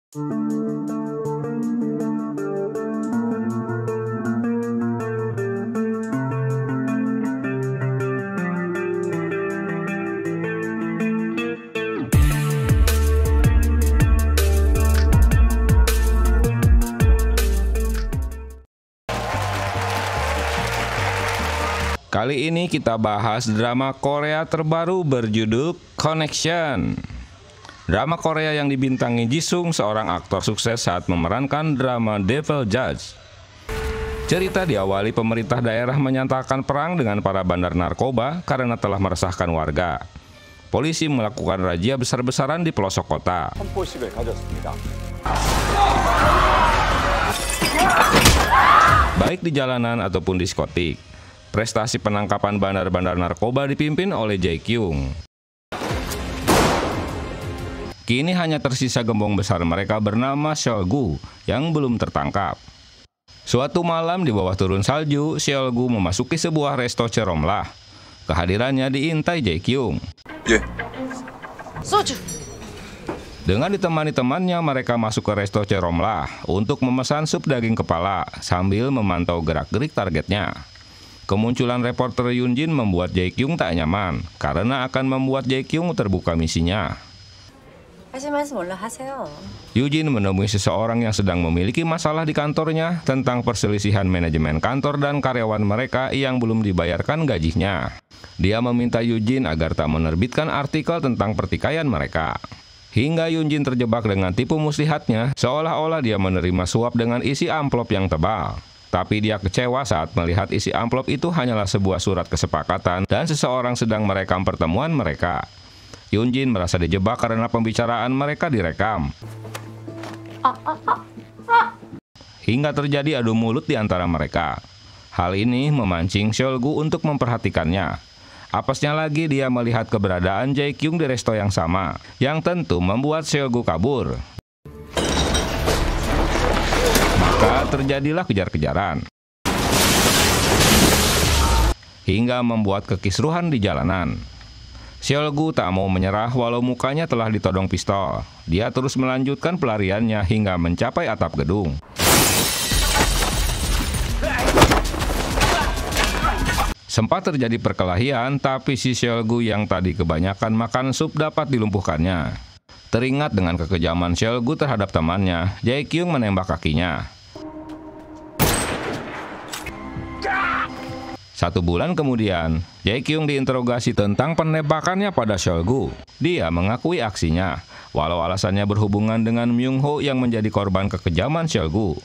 Kali ini kita bahas drama Korea terbaru berjudul Connection. Drama Korea yang dibintangi Jisung, seorang aktor sukses saat memerankan drama Devil Judge. Cerita diawali pemerintah daerah menyatakan perang dengan para bandar narkoba karena telah meresahkan warga. Polisi melakukan razia besar-besaran di pelosok kota. Baik di jalanan ataupun diskotik. Prestasi penangkapan bandar-bandar narkoba dipimpin oleh Jae Kyung. Kini hanya tersisa gembong besar mereka bernama Seolgu yang belum tertangkap. Suatu malam di bawah turun salju, Seolgu memasuki sebuah resto Ceromlah. Kehadirannya diintai Jae Kyung. Soju. Dengan ditemani temannya, mereka masuk ke resto Ceromlah untuk memesan sup daging kepala sambil memantau gerak-gerik targetnya. Kemunculan reporter Yunjin membuat Jae Kyung tak nyaman karena akan membuat Jae Kyung terbuka misinya. Yunjin menemui seseorang yang sedang memiliki masalah di kantornya tentang perselisihan manajemen kantor dan karyawan mereka yang belum dibayarkan gajinya. Dia meminta Yunjin agar tak menerbitkan artikel tentang pertikaian mereka. Hingga Yunjin terjebak dengan tipu muslihatnya, seolah-olah dia menerima suap dengan isi amplop yang tebal. Tapi dia kecewa saat melihat isi amplop itu hanyalah sebuah surat kesepakatan dan seseorang sedang merekam pertemuan mereka. Yunjin merasa dijebak karena pembicaraan mereka direkam. Hingga terjadi adu mulut di antara mereka. Hal ini memancing Seolgu untuk memperhatikannya. Apesnya lagi dia melihat keberadaan Jae Kyung di resto yang sama, yang tentu membuat Seolgu kabur. Maka terjadilah kejar-kejaran. Hingga membuat kekisruhan di jalanan. Seolgu tak mau menyerah walau mukanya telah ditodong pistol. Dia terus melanjutkan pelariannya hingga mencapai atap gedung. Sempat terjadi perkelahian, tapi si Seolgu yang tadi kebanyakan makan sup dapat dilumpuhkannya. Teringat dengan kekejaman Seolgu terhadap temannya, Jae Kyung menembak kakinya. 1 bulan kemudian, Jae Kyung diinterogasi tentang penembakannya pada Seolgu. Dia mengakui aksinya, walau alasannya berhubungan dengan Myung Ho yang menjadi korban kekejaman Seolgu.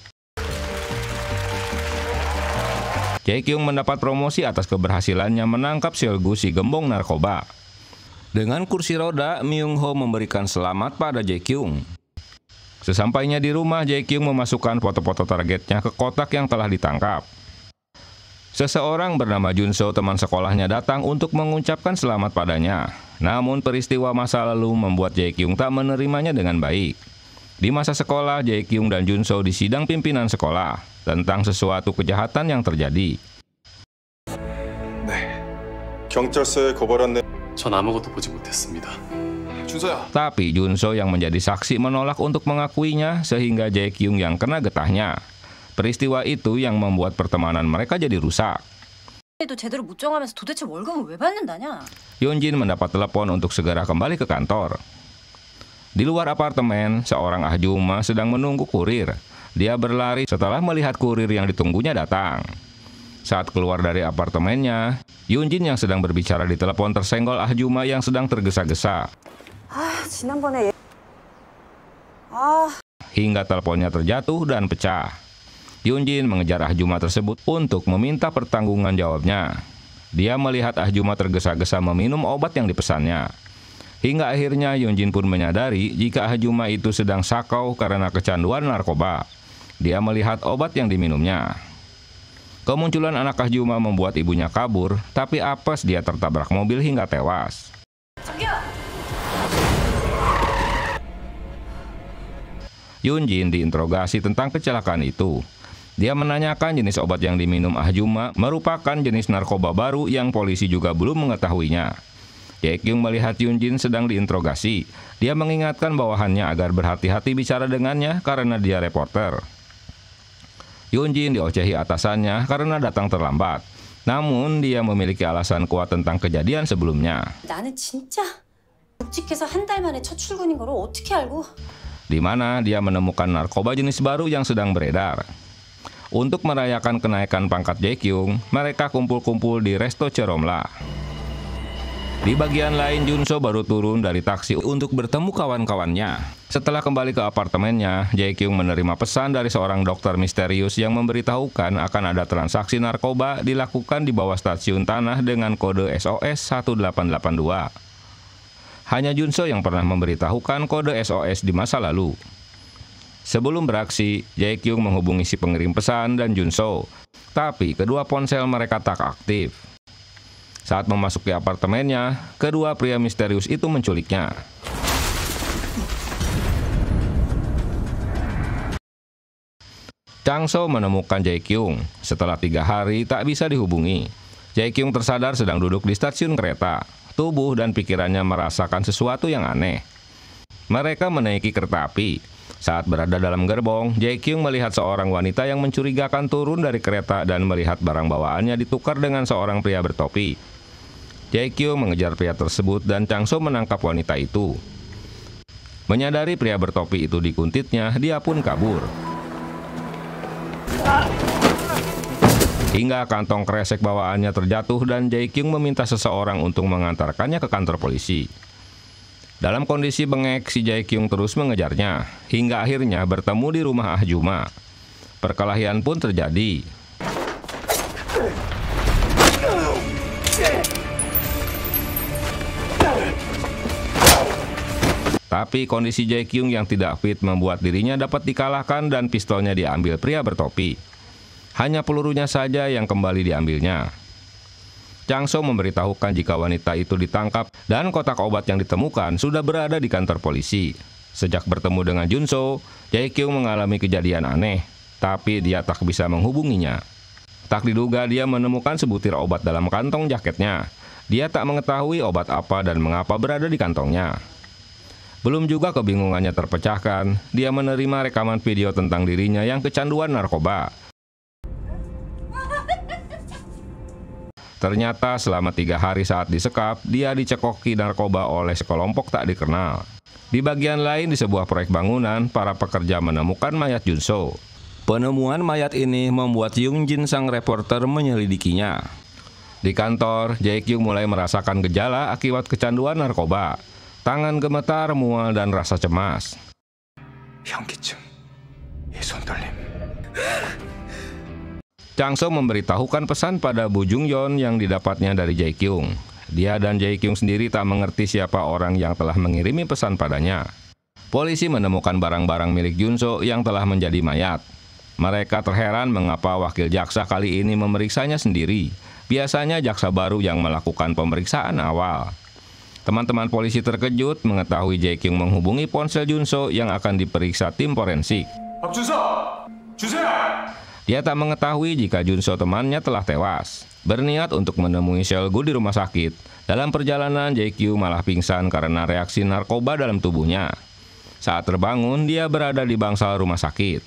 Jae Kyung mendapat promosi atas keberhasilannya menangkap Seolgu si gembong narkoba. Dengan kursi roda, Myung Ho memberikan selamat pada Jae Kyung. Sesampainya di rumah, Jae Kyung memasukkan foto-foto targetnya ke kotak yang telah ditangkap. Seseorang bernama Junso, teman sekolahnya, datang untuk mengucapkan selamat padanya. Namun peristiwa masa lalu membuat Jae Kyung tak menerimanya dengan baik. Di masa sekolah, Jae Kyung dan Junso disidang pimpinan sekolah tentang sesuatu kejahatan yang terjadi. Tapi Junso yang menjadi saksi menolak untuk mengakuinya sehingga Jae Kyung yang kena getahnya. Peristiwa itu yang membuat pertemanan mereka jadi rusak. Yunjin mendapat telepon untuk segera kembali ke kantor. Di luar apartemen, seorang ahjuma sedang menunggu kurir. Dia berlari setelah melihat kurir yang ditunggunya datang. Saat keluar dari apartemennya, Yunjin yang sedang berbicara di telepon tersenggol ahjuma yang sedang tergesa-gesa. Hingga teleponnya terjatuh dan pecah. Yunjin mengejar ahjuma tersebut untuk meminta pertanggungan jawabnya. Dia melihat ahjuma tergesa-gesa meminum obat yang dipesannya. Hingga akhirnya Yunjin pun menyadari jika ahjuma itu sedang sakau karena kecanduan narkoba. Dia melihat obat yang diminumnya. Kemunculan anak ahjuma membuat ibunya kabur, tapi apes dia tertabrak mobil hingga tewas. Yunjin diinterogasi tentang kecelakaan itu. Dia menanyakan jenis obat yang diminum ahjuma merupakan jenis narkoba baru yang polisi juga belum mengetahuinya. Jae Kyung melihat Yoon Jin sedang diinterogasi. Dia mengingatkan bawahannya agar berhati-hati bicara dengannya karena dia reporter. Yoon Jin diocehi atasannya karena datang terlambat. Namun dia memiliki alasan kuat tentang kejadian sebelumnya. 나는 진짜 묵직해서 한 달 만에 첫 출근인 걸 어떻게 알고? Di mana dia menemukan narkoba jenis baru yang sedang beredar. Untuk merayakan kenaikan pangkat Jae Kyung, mereka kumpul-kumpul di Resto Cheromla. Di bagian lain, Junso baru turun dari taksi untuk bertemu kawan-kawannya. Setelah kembali ke apartemennya, Jae Kyung menerima pesan dari seorang dokter misterius yang memberitahukan akan ada transaksi narkoba dilakukan di bawah stasiun tanah dengan kode SOS 1882. Hanya Junso yang pernah memberitahukan kode SOS di masa lalu. Sebelum beraksi, Jae Kyung menghubungi si pengirim pesan dan Junso, tapi kedua ponsel mereka tak aktif. Saat memasuki apartemennya, kedua pria misterius itu menculiknya. Chang So menemukan Jae Kyung. Setelah 3 hari tak bisa dihubungi. Jae Kyung tersadar sedang duduk di stasiun kereta. Tubuh dan pikirannya merasakan sesuatu yang aneh. Mereka menaiki kereta api. Saat berada dalam gerbong, Jae Kyung melihat seorang wanita yang mencurigakan turun dari kereta dan melihat barang bawaannya ditukar dengan seorang pria bertopi. Jae Kyung mengejar pria tersebut dan Chang So menangkap wanita itu. Menyadari pria bertopi itu dikuntitnya, dia pun kabur. Hingga kantong kresek bawaannya terjatuh dan Jae Kyung meminta seseorang untuk mengantarkannya ke kantor polisi. Dalam kondisi bengek, si Jae Kyung terus mengejarnya, hingga akhirnya bertemu di rumah Ah Juma. Perkelahian pun terjadi. Tapi kondisi Jae Kyung yang tidak fit membuat dirinya dapat dikalahkan dan pistolnya diambil pria bertopi. Hanya pelurunya saja yang kembali diambilnya. Chang So memberitahukan jika wanita itu ditangkap dan kotak obat yang ditemukan sudah berada di kantor polisi. Sejak bertemu dengan Junso, Jae Kyung mengalami kejadian aneh, tapi dia tak bisa menghubunginya. Tak diduga dia menemukan sebutir obat dalam kantong jaketnya. Dia tak mengetahui obat apa dan mengapa berada di kantongnya. Belum juga kebingungannya terpecahkan, dia menerima rekaman video tentang dirinya yang kecanduan narkoba. Ternyata selama 3 hari saat disekap, dia dicekoki narkoba oleh sekelompok tak dikenal. Di bagian lain di sebuah proyek bangunan, para pekerja menemukan mayat Junso. Penemuan mayat ini membuat Yoon Jin sang reporter menyelidikinya. Di kantor, Jae Kyung mulai merasakan gejala akibat kecanduan narkoba. Tangan gemetar, mual, dan rasa cemas. 현기증, 손 떨림. Chang So memberitahukan pesan pada Bu Jung Yeon yang didapatnya dari Jae Kyung. Dia dan Jae Kyung sendiri tak mengerti siapa orang yang telah mengirimi pesan padanya. Polisi menemukan barang-barang milik Junso yang telah menjadi mayat. Mereka terheran mengapa wakil jaksa kali ini memeriksanya sendiri. Biasanya jaksa baru yang melakukan pemeriksaan awal. Teman-teman polisi terkejut mengetahui Jae Kyung menghubungi ponsel Junso yang akan diperiksa tim forensik. 박준서! 주세요! Dia tak mengetahui jika Junso temannya telah tewas. Berniat untuk menemui Seolgu di rumah sakit. Dalam perjalanan, Jae Kyung malah pingsan karena reaksi narkoba dalam tubuhnya. Saat terbangun, dia berada di bangsal rumah sakit.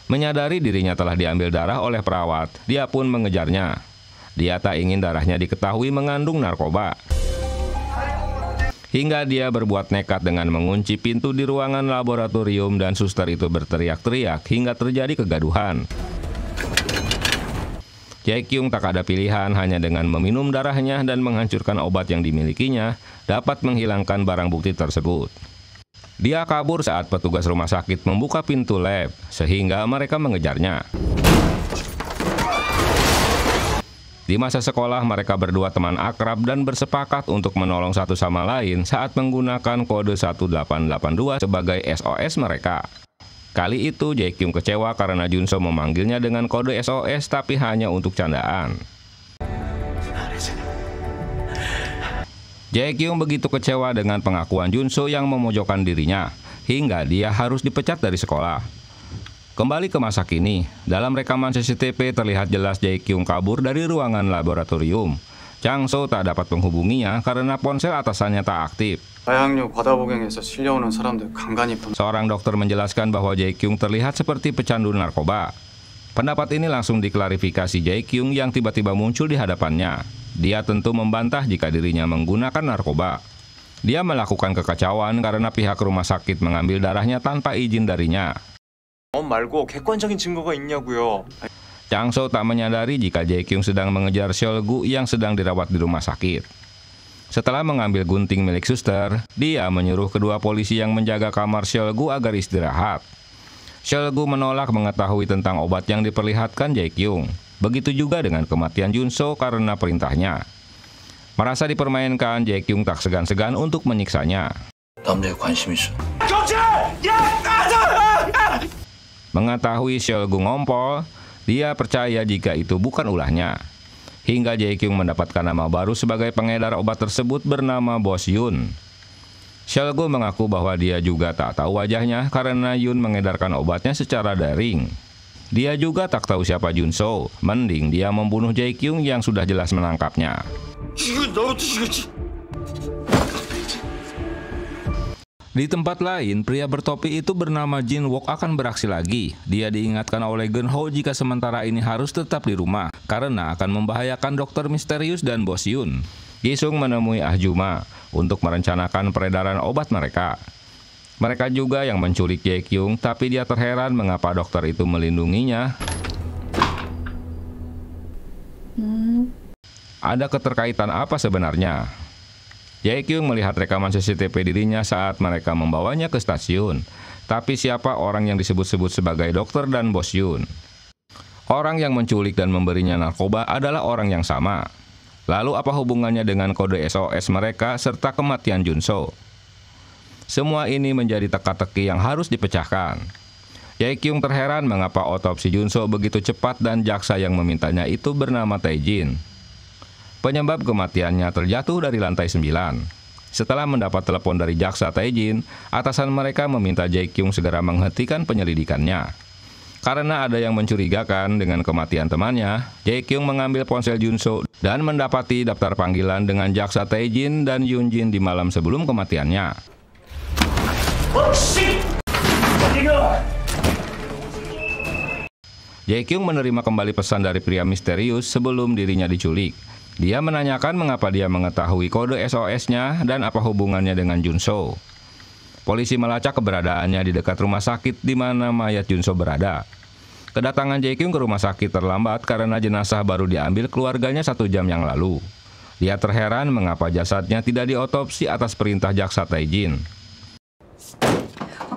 Menyadari dirinya telah diambil darah oleh perawat, dia pun mengejarnya. Dia tak ingin darahnya diketahui mengandung narkoba. Hingga dia berbuat nekat dengan mengunci pintu di ruangan laboratorium dan suster itu berteriak-teriak hingga terjadi kegaduhan. Jae Kyung tak ada pilihan hanya dengan meminum darahnya dan menghancurkan obat yang dimilikinya dapat menghilangkan barang bukti tersebut. Dia kabur saat petugas rumah sakit membuka pintu lab sehingga mereka mengejarnya. Di masa sekolah, mereka berdua teman akrab dan bersepakat untuk menolong satu sama lain saat menggunakan kode 1882 sebagai SOS mereka. Kali itu, Jae Kyung kecewa karena Junso memanggilnya dengan kode SOS tapi hanya untuk candaan. Jae Kyung begitu kecewa dengan pengakuan Junso yang memojokkan dirinya, hingga dia harus dipecat dari sekolah. Kembali ke masa kini, dalam rekaman CCTV terlihat jelas Jae Kyung kabur dari ruangan laboratorium. Chang So tak dapat menghubunginya karena ponsel atasannya tak aktif. 마약류 과다 복용해서 실려오는 사람들 간간히 본. Seorang dokter menjelaskan bahwa Jae Kyung terlihat seperti pecandu narkoba. Pendapat ini langsung diklarifikasi Jae Kyung yang tiba-tiba muncul di hadapannya. Dia tentu membantah jika dirinya menggunakan narkoba. Dia melakukan kekacauan karena pihak rumah sakit mengambil darahnya tanpa izin darinya. 말고 객관적인 증거가 있냐고요. Chang So tak menyadari jika Jae Kyung sedang mengejar Seol-gu yang sedang dirawat di rumah sakit. Setelah mengambil gunting milik suster, dia menyuruh kedua polisi yang menjaga kamar Seol-gu agar istirahat. Seol-gu menolak mengetahui tentang obat yang diperlihatkan Jae Kyung. Begitu juga dengan kematian Jun-so karena perintahnya. Merasa dipermainkan, Jae Kyung tak segan-segan untuk menyiksanya. 남자에 관심 있어. Mengetahui Seol-gu ngompol, dia percaya jika itu bukan ulahnya. Hingga Jae Kyung mendapatkan nama baru sebagai pengedar obat tersebut bernama Bos Yun. Seol-gu mengaku bahwa dia juga tak tahu wajahnya karena Yun mengedarkan obatnya secara daring. Dia juga tak tahu siapa Jun-so, mending dia membunuh Jae Kyung yang sudah jelas menangkapnya. Di tempat lain, pria bertopi itu bernama Jin Wook akan beraksi lagi. Dia diingatkan oleh Geun Ho jika sementara ini harus tetap di rumah karena akan membahayakan dokter misterius dan Bos Yun. Gi-sung menemui Ah Juma untuk merencanakan peredaran obat mereka. Mereka juga yang menculik Jae Kyung, tapi dia terheran mengapa dokter itu melindunginya. Ada keterkaitan apa sebenarnya? Jae Kyung melihat rekaman CCTV dirinya saat mereka membawanya ke stasiun. Tapi siapa orang yang disebut-sebut sebagai dokter dan Bos Yun? Orang yang menculik dan memberinya narkoba adalah orang yang sama. Lalu apa hubungannya dengan kode SOS mereka serta kematian Jun-so? Semua ini menjadi teka-teki yang harus dipecahkan. Jae Kyung terheran mengapa otopsi Jun-so begitu cepat dan jaksa yang memintanya itu bernama Tae-jin. Penyebab kematiannya terjatuh dari lantai 9. Setelah mendapat telepon dari jaksa Tae-jin, atasan mereka meminta Jae Kyung segera menghentikan penyelidikannya. Karena ada yang mencurigakan dengan kematian temannya, Jae Kyung mengambil ponsel Jun-so dan mendapati daftar panggilan dengan jaksa Tae-jin dan Yoon-jin di malam sebelum kematiannya. Jae Kyung menerima kembali pesan dari pria misterius sebelum dirinya diculik. Dia menanyakan mengapa dia mengetahui kode SOS-nya dan apa hubungannya dengan Jun-so. Polisi melacak keberadaannya di dekat rumah sakit di mana mayat Jun-so berada. Kedatangan Jae Kyung ke rumah sakit terlambat karena jenazah baru diambil keluarganya 1 jam yang lalu. Dia terheran mengapa jasadnya tidak diotopsi atas perintah jaksa Tae-jin.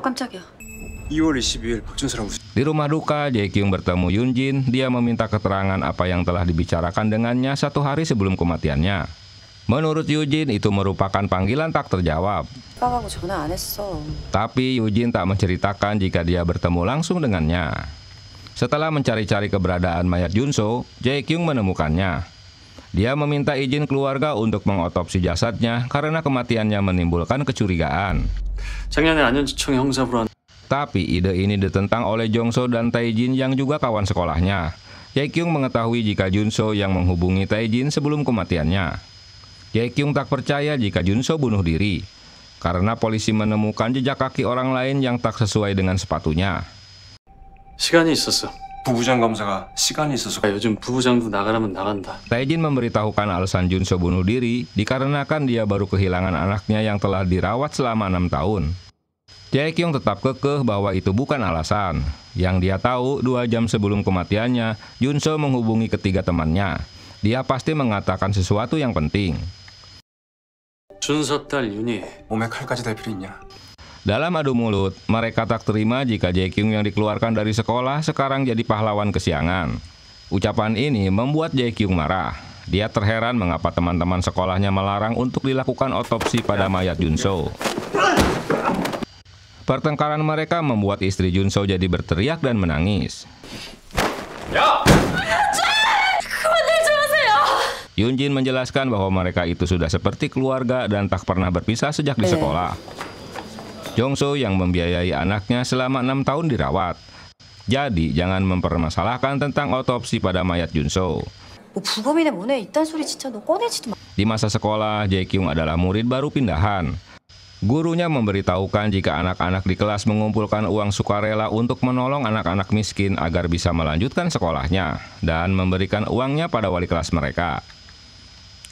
깜짝이야. 2월 22일 박준서랑 Di rumah duka, Jae Kyung bertemu Yoon-jin. Dia meminta keterangan apa yang telah dibicarakan dengannya 1 hari sebelum kematiannya. Menurut Yoon-jin, itu merupakan panggilan tak terjawab. 오빠하고 전화 안 했어. Tapi Yoon-jin tak menceritakan jika dia bertemu langsung dengannya. Setelah mencari-cari keberadaan mayat Jun-so, Jae Kyung menemukannya. Dia meminta izin keluarga untuk mengotopsi jasadnya karena kematiannya menimbulkan kecurigaan. 작년에 안현지청 형사부로 한. Tapi ide ini ditentang oleh Jong-so dan Tae-jin yang juga kawan sekolahnya. Jae Kyung mengetahui jika Jun-so yang menghubungi Tae-jin sebelum kematiannya. Jae Kyung tak percaya jika Jun-so bunuh diri, karena polisi menemukan jejak kaki orang lain yang tak sesuai dengan sepatunya. 시간이 있었어. 부부장 검사가 시간이 있어서 요즘 부부장도 나가라면 나간다. Tae-jin memberitahukan alasan Jun-so bunuh diri dikarenakan dia baru kehilangan anaknya yang telah dirawat selama 6 tahun. Jae Kyung tetap kekeh bahwa itu bukan alasan. Yang dia tahu, 2 jam sebelum kematiannya, Jun-so menghubungi ketiga temannya. Dia pasti mengatakan sesuatu yang penting. 준서 딸 윤희. 몸에 칼까지 댈 필요 있냐? Dalam adu mulut, mereka tak terima jika Jae Kyung yang dikeluarkan dari sekolah sekarang jadi pahlawan kesiangan. Ucapan ini membuat Jae Kyung marah. Dia terheran mengapa teman-teman sekolahnya melarang untuk dilakukan otopsi pada mayat Jun-so. Pertengkaran mereka membuat istri Jun-so jadi berteriak dan menangis. Yoon-jin menjelaskan bahwa mereka itu sudah seperti keluarga dan tak pernah berpisah sejak di sekolah. Jong-so yang membiayai anaknya selama 6 tahun dirawat. Jadi jangan mempermasalahkan tentang otopsi pada mayat Jun-so. 뭐 부검이네 뭐네 이딴 소리 진짜 너 꺼내지도 마. Di masa sekolah, Jae-kyung adalah murid baru pindahan. Gurunya memberitahukan jika anak-anak di kelas mengumpulkan uang sukarela untuk menolong anak-anak miskin agar bisa melanjutkan sekolahnya dan memberikan uangnya pada wali kelas mereka.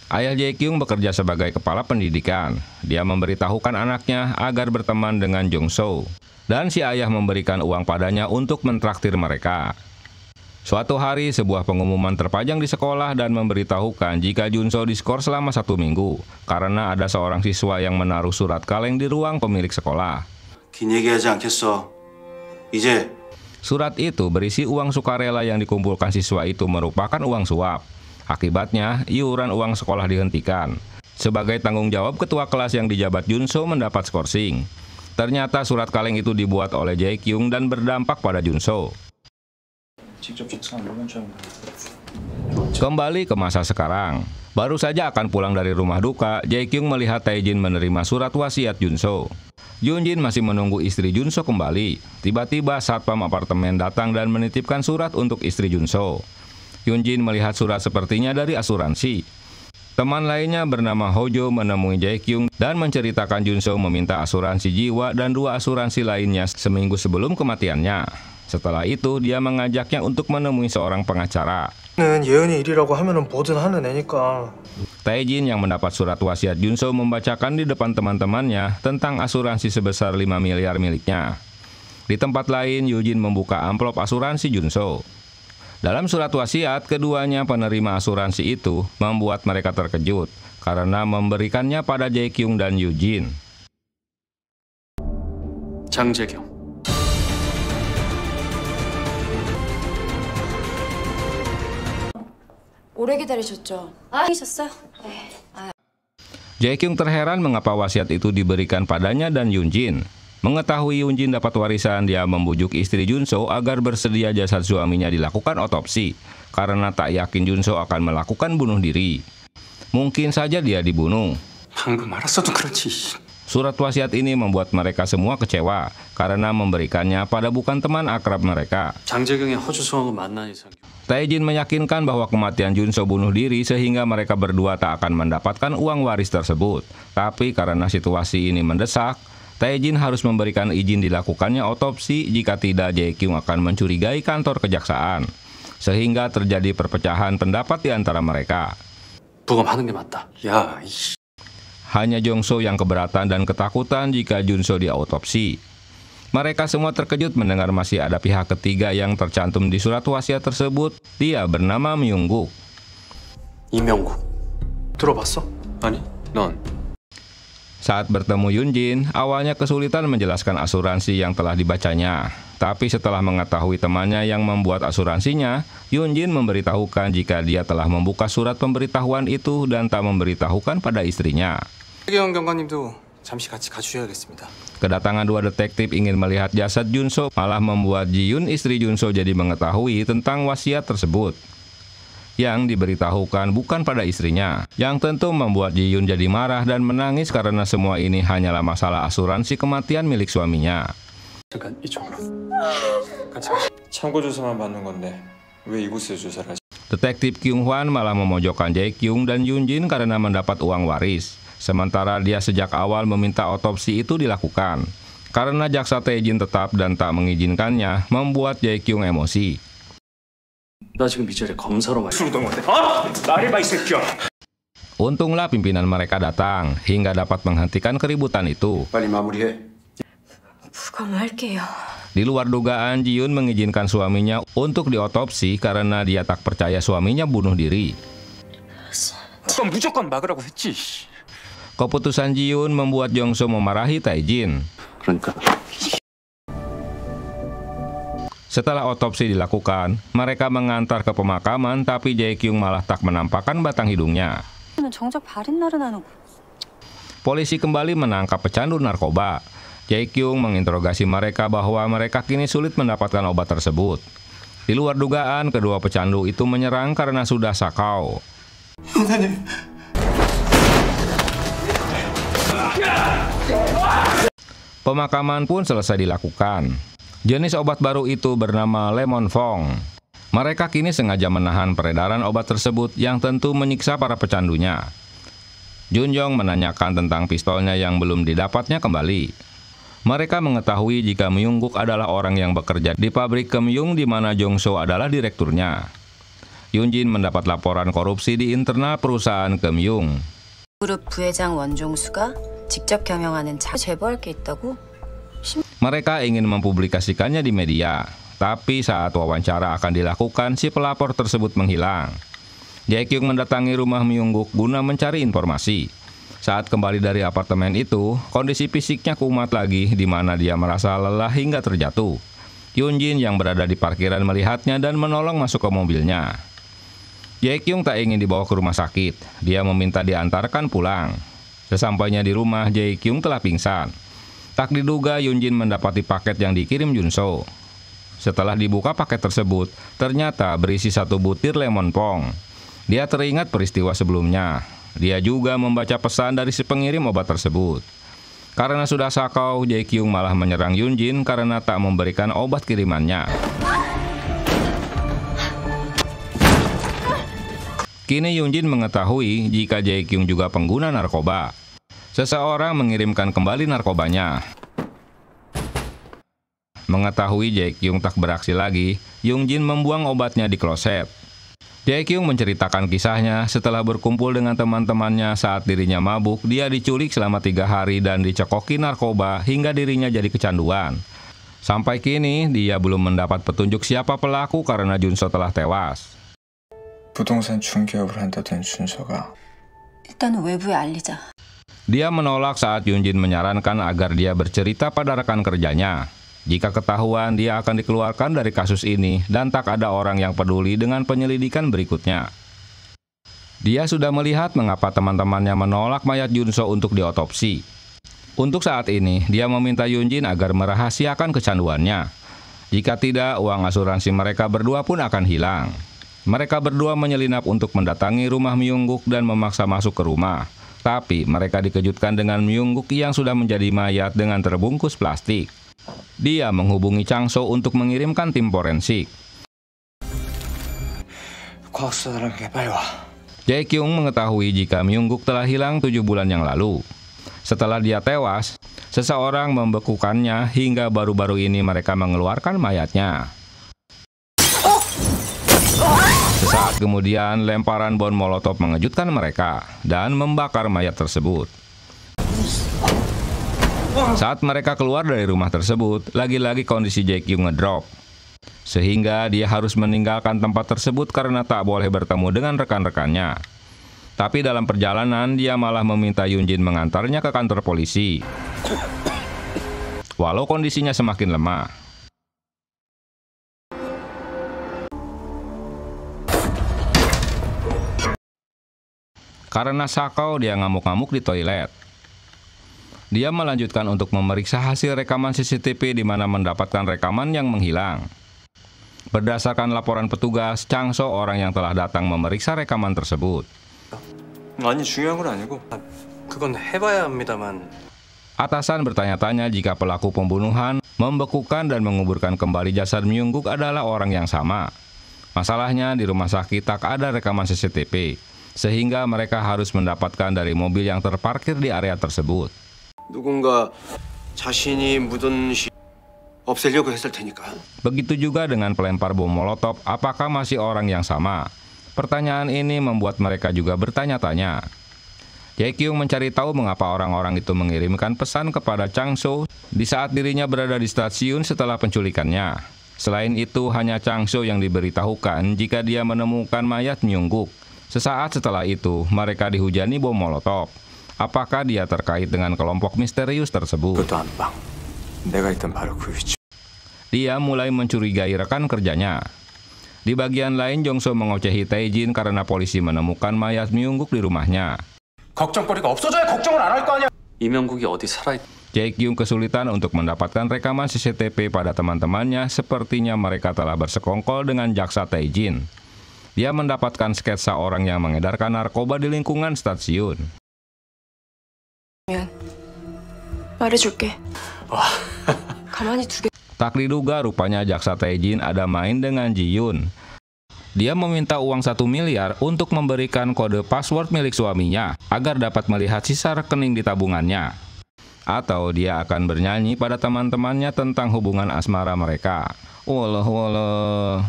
Ayah Jae-kyung bekerja sebagai kepala pendidikan. Dia memberitahukan anaknya agar berteman dengan Jung-soo, dan si ayah memberikan uang padanya untuk mentraktir mereka. Suatu hari, sebuah pengumuman terpajang di sekolah dan memberitahukan jika Jun-soo diskor selama 1 minggu karena ada seorang siswa yang menaruh surat kaleng di ruang pemilik sekolah. 긴 얘기하지 않겠어. 이제 Surat itu berisi uang sukarela yang dikumpulkan siswa itu merupakan uang suap. Akibatnya, iuran uang sekolah dihentikan. Sebagai tanggung jawab ketua kelas yang dijabat Jun-soo mendapat skorsing. Ternyata surat kaleng itu dibuat oleh Jae-kyung dan berdampak pada Jun-soo. Kembali ke masa sekarang. Baru saja akan pulang dari rumah duka, Jae-kyung melihat Tae-jin menerima surat wasiat Jun-soo. Yun-jin masih menunggu istri Jun-soo kembali. Tiba-tiba satpam apartemen datang dan menitipkan surat untuk istri Jun-soo. Yun-jin melihat surat sepertinya dari asuransi. Teman lainnya bernama Hojo menemui Jae-kyung dan menceritakan Jun-soo meminta asuransi jiwa dan 2 asuransi lainnya seminggu sebelum kematiannya. Setelah itu, dia mengajaknya untuk menemui seorang pengacara. 예은이 일이라고 하면은 뭐든 하는 애니까. Tae-jin yang mendapat surat wasiat Jun-soo membacakan di depan teman-temannya tentang asuransi sebesar 5 miliar miliknya. Di tempat lain, Yujin membuka amplop asuransi Jun-soo. Dalam surat wasiat, keduanya penerima asuransi itu membuat mereka terkejut karena memberikannya pada Jae-kyung dan Yujin. 장재경. 오래 기다리셨죠? 기다리셨어요? 네. Jae-kyung terheran mengapa wasiat itu diberikan padanya dan Yun-jin. Mengetahui Yun-jin dapat warisan, dia membujuk istri Jun-soo agar bersedia jasad suaminya dilakukan otopsi, karena tak yakin Jun-soo akan melakukan bunuh diri. Mungkin saja dia dibunuh. 방금 알았어도 그렇지. Surat wasiat ini membuat mereka semua kecewa, karena memberikannya pada bukan teman akrab mereka. 장재경의 허주성하고 만난 이상. Tae-jin meyakinkan bahwa kematian Jun-soo bunuh diri sehingga mereka berdua tak akan mendapatkan uang waris tersebut. Tapi karena situasi ini mendesak, Tae-jin harus memberikan izin dilakukannya otopsi, jika tidak Jae-kyung akan mencurigai kantor kejaksaan. Sehingga terjadi perpecahan pendapat di antara mereka. 부검하는 게 맞다. 야, 이씨. Hanya Jung-soo yang keberatan dan ketakutan jika Jun-soo diautopsi. Mereka semua terkejut mendengar masih ada pihak ketiga yang tercantum di surat wasiat tersebut. Dia bernama Myung-guk. 이명국. 들어봤어? 아니, 넌 Saat bertemu Yun-jin, awalnya kesulitan menjelaskan asuransi yang telah dibacanya. Tapi setelah mengetahui temannya yang membuat asuransinya, Yun-jin memberitahukan jika dia telah membuka surat pemberitahuan itu dan tak memberitahukan pada istrinya. 최경 경관님도 잠시 같이 가주셔야겠습니다. Kedatangan 2 detektif ingin melihat jasad Jun-soo malah membuat Ji-yoon, istri Jun-soo, jadi mengetahui tentang wasiat tersebut. Yang diberitahukan bukan pada istrinya, yang tentu membuat Ji-yoon jadi marah dan menangis karena semua ini hanyalah masalah asuransi kematian milik suaminya. 잠깐 이쪽으로. 같이 가. 참고 조사만 받는 건데 왜 이곳에 조사를 하시? Detektif Kyung-hwan malah memojokkan Jae-kyung dan Yun-jin karena mendapat uang waris. Sementara dia sejak awal meminta otopsi itu dilakukan. Karena jaksa Tae-jin tetap dan tak mengizinkannya, membuat Jae-kyung emosi. 나 지금 이 자리에 검사로 말. Untunglah pimpinan mereka datang hingga dapat menghentikan keributan itu. 빨리 마무리해. 부검할게요. Di luar dugaan, Ji-yoon mengizinkan suaminya untuk diotopsi karena dia tak percaya suaminya bunuh diri. 그럼 무조건 막으라고 했지. Keputusan Ji-yoon membuat Jung-soo memarahi Tae-jin. 그러니까 Setelah otopsi dilakukan, mereka mengantar ke pemakaman, tapi Jae-kyung malah tak menampakkan batang hidungnya. 정작 바른 날은 안 오고. Polisi kembali menangkap pecandu narkoba. Jae-kyung menginterogasi mereka bahwa mereka kini sulit mendapatkan obat tersebut. Di luar dugaan, kedua pecandu itu menyerang karena sudah sakau. Pemakaman pun selesai dilakukan. Jenis obat baru itu bernama Lemon Fong. Mereka kini sengaja menahan peredaran obat tersebut yang tentu menyiksa para pecandunya. Junjong menanyakan tentang pistolnya yang belum didapatnya kembali. Mereka mengetahui jika Myung-guk adalah orang yang bekerja di pabrik Keumyung di mana Jong-so adalah direkturnya. Yunjin mendapat laporan korupsi di internal perusahaan Keumyung. 그룹 부회장 원종수가 직접 경영하는 제보할 게 있다고? Mereka ingin mempublikasikannya di media, tapi saat wawancara akan dilakukan, si pelapor tersebut menghilang. Jae-kyung mendatangi rumah Myung-guk guna mencari informasi. Saat kembali dari apartemen itu, kondisi fisiknya kumat lagi di mana dia merasa lelah hingga terjatuh. Yunjin yang berada di parkiran melihatnya dan menolong masuk ke mobilnya. Jae-kyung tak ingin dibawa ke rumah sakit. Dia meminta diantarkan pulang. Sesampainya di rumah, Jae-kyung telah pingsan. Tak diduga Yunjin mendapati paket yang dikirim Junso. Setelah dibuka paket tersebut, ternyata berisi 1 butir lemon pong. Dia teringat peristiwa sebelumnya. Dia juga membaca pesan dari si pengirim obat tersebut. Karena sudah sakau, Jae-kyung malah menyerang Yunjin karena tak memberikan obat kirimannya. Kini Yunjin mengetahui jika Jae-kyung juga pengguna narkoba. Seseorang mengirimkan kembali narkobanya. Mengetahui Jae-kyung tak beraksi lagi, Yunjin membuang obatnya di kloset. Jae-kyung menceritakan kisahnya setelah berkumpul dengan teman-temannya saat dirinya mabuk, dia diculik selama 3 hari dan dicekoki narkoba hingga dirinya jadi kecanduan. Sampai kini, dia belum mendapat petunjuk siapa pelaku karena Junso telah tewas. 부동산 중개업을 한다던 준서가 일단은 외부에 알리자. Dia menolak saat Yunjin menyarankan agar dia bercerita pada rekan kerjanya. Jika ketahuan, dia akan dikeluarkan dari kasus ini dan tak ada orang yang peduli dengan penyelidikan berikutnya. Dia sudah melihat mengapa teman-temannya menolak mayat Junso untuk diotopsi. Untuk saat ini, dia meminta Yunjin agar merahasiakan kecanduannya. Jika tidak, uang asuransi mereka berdua pun akan hilang. Mereka berdua menyelinap untuk mendatangi rumah Myung-guk dan memaksa masuk ke rumah. Tapi mereka dikejutkan dengan Myung-guk yang sudah menjadi mayat dengan terbungkus plastik. Dia menghubungi Chang-so untuk mengirimkan tim forensik. Jae-kyung mengetahui jika Myung-guk telah hilang 7 bulan yang lalu. Setelah dia tewas, seseorang membekukannya hingga baru-baru ini mereka mengeluarkan mayatnya. Sesaat kemudian, lemparan bom molotov mengejutkan mereka dan membakar mayat tersebut. Saat mereka keluar dari rumah tersebut, lagi-lagi kondisi Jae-kyung ngedrop. Sehingga dia harus meninggalkan tempat tersebut karena tak boleh bertemu dengan rekan-rekannya. Tapi dalam perjalanan, dia malah meminta Yunjin mengantarnya ke kantor polisi. Walau kondisinya semakin lemah. Karena sakau, dia ngamuk-ngamuk di toilet. Dia melanjutkan untuk memeriksa hasil rekaman CCTV di mana mendapatkan rekaman yang menghilang. Berdasarkan laporan petugas, Chang-so orang yang telah datang memeriksa rekaman tersebut. 아니 중요한 건 아니고 그건 해봐야 합니다만. Atasan bertanya-tanya jika pelaku pembunuhan, membekukan dan menguburkan kembali jasad Myung-guk adalah orang yang sama. Masalahnya di rumah sakit tak ada rekaman CCTV. Sehingga mereka harus mendapatkan dari mobil yang terparkir di area tersebut. 누군가 자신이 묻은 없애려고 했을 테니까. Begitu juga dengan pelempar bom molotov, apakah masih orang yang sama? Pertanyaan ini membuat mereka juga bertanya-tanya. Jae-kyung mencari tahu mengapa orang-orang itu mengirimkan pesan kepada Chang-so di saat dirinya berada di stasiun setelah penculikannya. Selain itu, hanya Chang-so yang diberitahukan jika dia menemukan mayat Myung-guk. Sesaat setelah itu, mereka dihujani bom molotov. Apakah dia terkait dengan kelompok misterius tersebut? Dia mulai mencurigai rekan kerjanya. Di bagian lain, Jong-so mengocehi Tae-jin karena polisi menemukan mayat Myung-guk di rumahnya. 걱정거리가 없어져야 걱정을 안 할 거 아니야. 이명국이 어디 살아있... Jae-kyung kesulitan untuk mendapatkan rekaman CCTV pada teman-temannya, sepertinya mereka telah bersekongkol dengan jaksa Tae-jin. Dia mendapatkan sketsa orang yang mengedarkan narkoba di lingkungan stasiun. 말해줄게. 가만히 두게. Tak diduga rupanya jaksa Tae-jin ada main dengan Ji-yoon. Dia meminta uang 1 miliar untuk memberikan kode password milik suaminya agar dapat melihat sisa rekening di tabungannya. Atau dia akan bernyanyi pada teman-temannya tentang hubungan asmara mereka. Walah.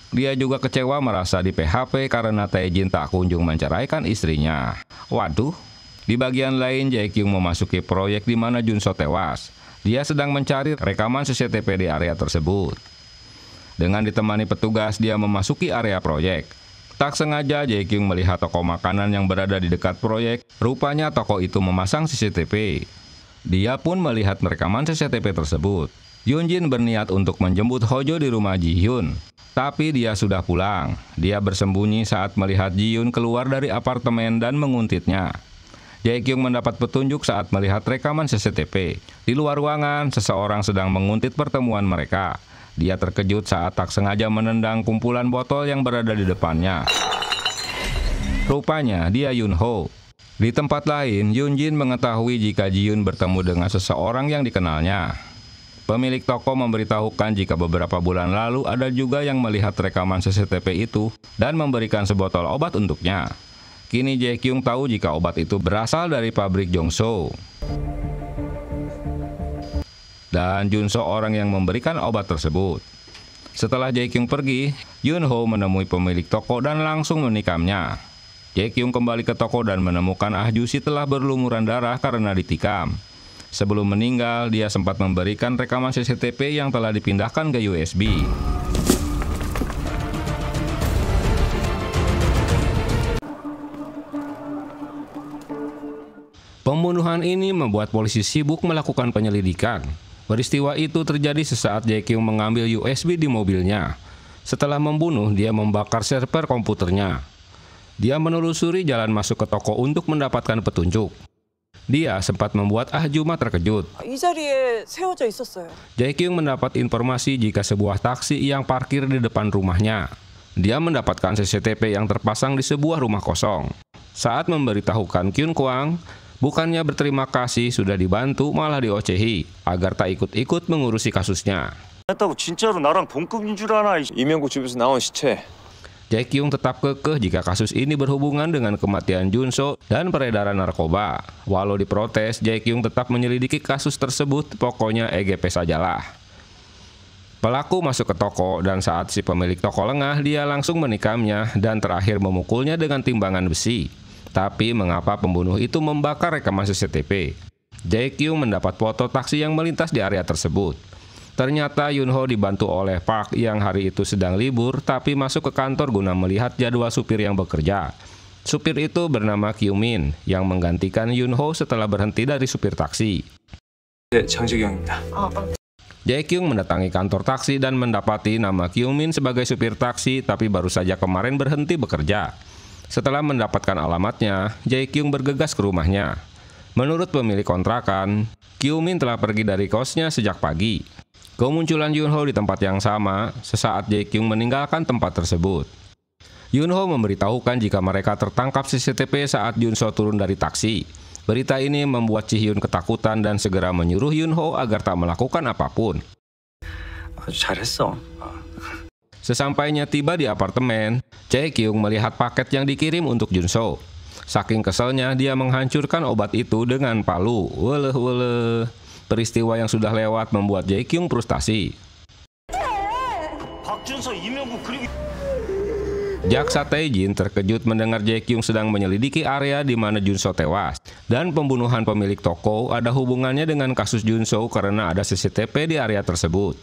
Dia juga kecewa merasa di PHP karena Tae-jin tak kunjung menceraikan istrinya. Waduh. Di bagian lain, Jae-kyung memasuki proyek di mana Junso tewas. Dia sedang mencari rekaman CCTV di area tersebut. Dengan ditemani petugas, dia memasuki area proyek. Tak sengaja, Jae-kyung melihat toko makanan yang berada di dekat proyek. Rupanya toko itu memasang CCTV. Dia pun melihat rekaman CCTV tersebut. Yoonjin berniat untuk menjemput Hojo di rumah Ji-hyun. Tapi dia sudah pulang. Dia bersembunyi saat melihat Ji-hyun keluar dari apartemen dan menguntitnya. Jae-kyung mendapat petunjuk saat melihat rekaman CCTV. Di luar ruangan, seseorang sedang menguntit pertemuan mereka. Dia terkejut saat tak sengaja menendang kumpulan botol yang berada di depannya. Rupanya dia Yunho. Di tempat lain, Yoonjin mengetahui jika Ji-hyun bertemu dengan seseorang yang dikenalnya. Pemilik toko memberitahukan jika beberapa bulan lalu ada juga yang melihat rekaman CCTV itu dan memberikan sebotol obat untuknya. Kini Jae-kyung tahu jika obat itu berasal dari pabrik Jongso. Dan Junso orang yang memberikan obat tersebut. Setelah Jae-kyung pergi, Yunho menemui pemilik toko dan langsung menikamnya. Jae-kyung kembali ke toko dan menemukan Ah Ju-si telah berlumuran darah karena ditikam. Sebelum meninggal, dia sempat memberikan rekaman CCTV yang telah dipindahkan ke USB. Pembunuhan ini membuat polisi sibuk melakukan penyelidikan. Peristiwa itu terjadi sesaat Jae-kyung mengambil USB di mobilnya. Setelah membunuh, dia membakar server komputernya. Dia menelusuri jalan masuk ke toko untuk mendapatkan petunjuk. Dia sempat membuat Ah Ju-ma terkejut. 이 자리에 세워져 있었어요. Jae-kyung mendapat informasi jika sebuah taksi yang parkir di depan rumahnya. Dia mendapatkan CCTV yang terpasang di sebuah rumah kosong. Saat memberitahukan Kyun Kwang, bukannya berterima kasih sudah dibantu, malah diocehi agar tak ikut-ikut mengurusi kasusnya. 이명국 집에서 나온 시체. Jae-kyung tetap kekeh jika kasus ini berhubungan dengan kematian Junso dan peredaran narkoba. Walau diprotes, Jae-kyung tetap menyelidiki kasus tersebut, pokoknya EGP sajalah. Pelaku masuk ke toko dan saat si pemilik toko lengah, dia langsung menikamnya dan terakhir memukulnya dengan timbangan besi. Tapi mengapa pembunuh itu membakar rekaman CCTV? Jae-kyung mendapat foto taksi yang melintas di area tersebut. Ternyata Yunho dibantu oleh Park yang hari itu sedang libur tapi masuk ke kantor guna melihat jadwal supir yang bekerja. Supir itu bernama Kyu-min yang menggantikan Yunho setelah berhenti dari supir taksi. 네, 장재경입니다. Jae-kyung mendatangi kantor taksi dan mendapati nama Kyu-min sebagai supir taksi tapi baru saja kemarin berhenti bekerja. Setelah mendapatkan alamatnya, Jae-kyung bergegas ke rumahnya. Menurut pemilik kontrakan, Kyu-min telah pergi dari kosnya sejak pagi. Kemunculan Yunho di tempat yang sama sesaat Jae-kyung meninggalkan tempat tersebut. Yunho memberitahukan jika mereka tertangkap CCTV saat Junso turun dari taksi. Berita ini membuat Ji-hyun ketakutan dan segera menyuruh Yunho agar tak melakukan apapun. 잘했어. Sesampainya tiba di apartemen, Jae-kyung melihat paket yang dikirim untuk Junso. Saking keselnya, dia menghancurkan obat itu dengan palu. Weleh. Peristiwa yang sudah lewat membuat Jae-kyung frustasi. Jaksa Tae-jin terkejut mendengar Jae-kyung sedang menyelidiki area di mana Junso tewas. Dan pembunuhan pemilik toko ada hubungannya dengan kasus Junso karena ada CCTV di area tersebut.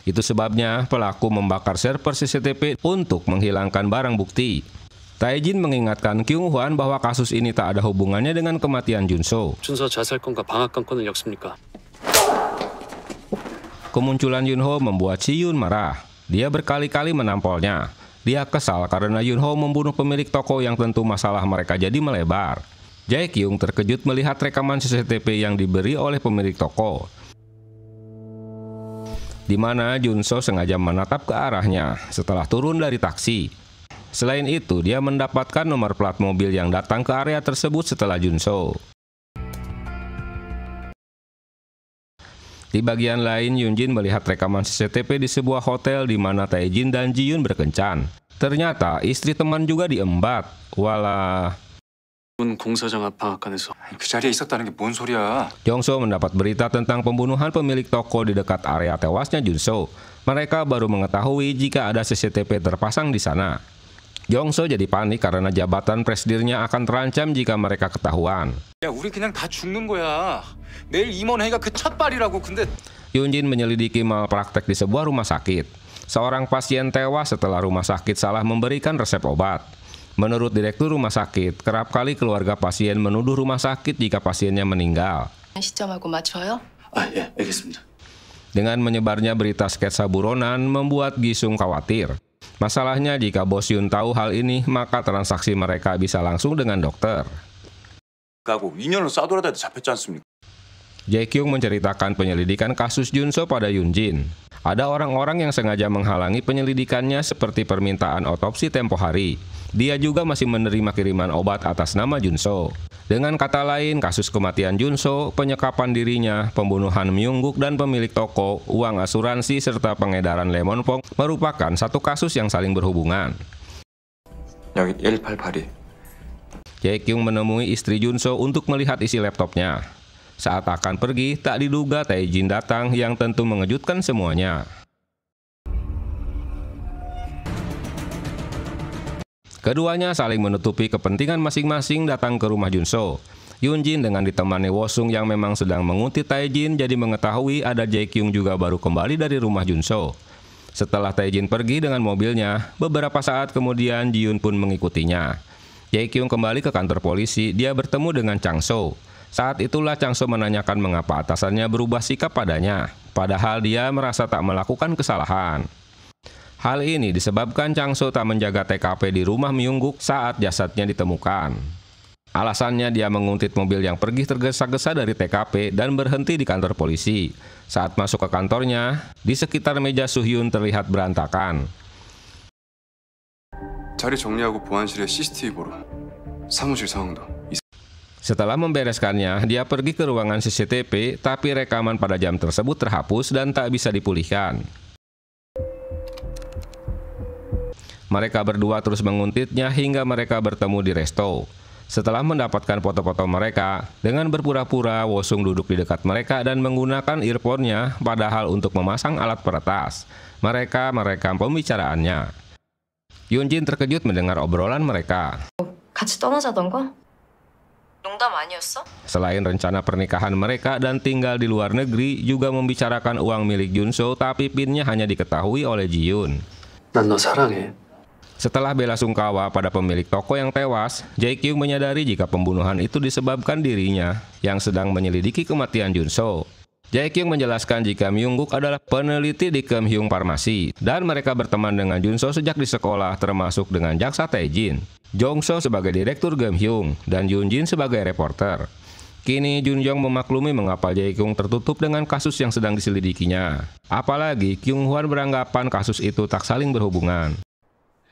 Itu sebabnya pelaku membakar server CCTV untuk menghilangkan barang bukti. Tae-jin mengingatkan Kyung Hwan bahwa kasus ini tak ada hubungannya dengan kematian Junso. 준서 자살건과 방학건건은 엮습니까? Kemunculan Yunho membuat Si-hyun marah. Dia berkali-kali menampolnya. Dia kesal karena Yunho membunuh pemilik toko yang tentu masalah mereka jadi melebar. Jae-kyung terkejut melihat rekaman CCTV yang diberi oleh pemilik toko, di mana Junso sengaja menatap ke arahnya setelah turun dari taksi. Selain itu, dia mendapatkan nomor plat mobil yang datang ke area tersebut setelah Junso. Di bagian lain, Yoonjin melihat rekaman CCTV di sebuah hotel di mana Tae-jin dan Ji-yoon berkencan. Ternyata istri teman juga diembat. Walah. 공사장 앞 방앗간에서 그 자리에 있었다는 게 뭔 소리야? Jong-soo mendapat berita tentang pembunuhan pemilik toko di dekat area tewasnya Jun-soo. Mereka baru mengetahui jika ada CCTV terpasang di sana. Jong-soo jadi panik karena jabatan presidirnya akan terancam jika mereka ketahuan. 야, 우리 그냥 다 죽는 거야. 내일 임원회의가 그 첫 발이라고. 근데 Yoonjin menyelidiki malpraktek di sebuah rumah sakit. Seorang pasien tewas setelah rumah sakit salah memberikan resep obat. Menurut direktur rumah sakit, kerap kali keluarga pasien menuduh rumah sakit jika pasiennya meninggal. 시점하고 맞춰요? 예, 알겠습니다. Dengan menyebarnya berita sketsa buronan membuat Gi-sung khawatir. Masalahnya jika Bos Yoon tahu hal ini, maka transaksi mereka bisa langsung dengan dokter. 가고 2년을 싸돌아다니다 잡혔지 않습니까? Jae-kyung menceritakan penyelidikan kasus Jun-soo pada Yoonjin. Ada orang-orang yang sengaja menghalangi penyelidikannya seperti permintaan otopsi tempo hari. Dia juga masih menerima kiriman obat atas nama Jun-soo. Dengan kata lain, kasus kematian Jun-soo, penyekapan dirinya, pembunuhan Myung-guk dan pemilik toko, uang asuransi, serta pengedaran lemon pong merupakan satu kasus yang saling berhubungan. 여기 188이. Jae-kyung menemui istri Jun-soo untuk melihat isi laptopnya. Saat akan pergi, tak diduga Tae-jin datang yang tentu mengejutkan semuanya. Keduanya saling menutupi kepentingan masing-masing datang ke rumah Jun-soo. Yoonjin dengan ditemani Wo-sung yang memang sedang menguntit Tae-jin jadi mengetahui ada Jae-kyung juga baru kembali dari rumah Jun-soo. Setelah Tae-jin pergi dengan mobilnya, beberapa saat kemudian Ji-yoon pun mengikutinya. Jae-kyung kembali ke kantor polisi, dia bertemu dengan Chang-soo. Saat itulah Chang-soo menanyakan mengapa atasannya berubah sikap padanya, padahal dia merasa tak melakukan kesalahan. Hal ini disebabkan Chang-soo tak menjaga TKP di rumah Myung-guk saat jasadnya ditemukan. Alasannya dia menguntit mobil yang pergi tergesa-gesa dari TKP dan berhenti di kantor polisi. Saat masuk ke kantornya, di sekitar meja Soo-hyun terlihat berantakan. 자리 정리하고 보안실에 CCTV 보러. 사무실 상황도. Setelah membereskannya, dia pergi ke ruangan CCTV, tapi rekaman pada jam tersebut terhapus dan tak bisa dipulihkan. Mereka berdua terus menguntitnya hingga mereka bertemu di resto. Setelah mendapatkan foto-foto mereka, dengan berpura-pura Wo-sung duduk di dekat mereka dan menggunakan earphone-nya, padahal untuk memasang alat peretas. Mereka merekam pembicaraannya. Yoonjin terkejut mendengar obrolan mereka. 같이 떠나자던 거? 농담 아니었어? Selain rencana pernikahan mereka dan tinggal di luar negeri, juga membicarakan uang milik Jun-soo, tapi PIN-nya hanya diketahui oleh Ji-yoon. 난 너 사랑해. Setelah bela sungkawa pada pemilik toko yang tewas, Jae-kyung menyadari jika pembunuhan itu disebabkan dirinya yang sedang menyelidiki kematian Jun-soo. Jae-kyung menjelaskan jika Myung-guk adalah peneliti di Keumhyung Farmasi dan mereka berteman dengan Jun-soo sejak di sekolah, termasuk dengan jaksa Tae-jin, Jong-soo sebagai direktur Keumhyung, dan Yoonjin sebagai reporter. Kini Jun-jong memaklumi mengapa Jae-kyung tertutup dengan kasus yang sedang diselidikinya. Apalagi Kyung-hwan beranggapan kasus itu tak saling berhubungan.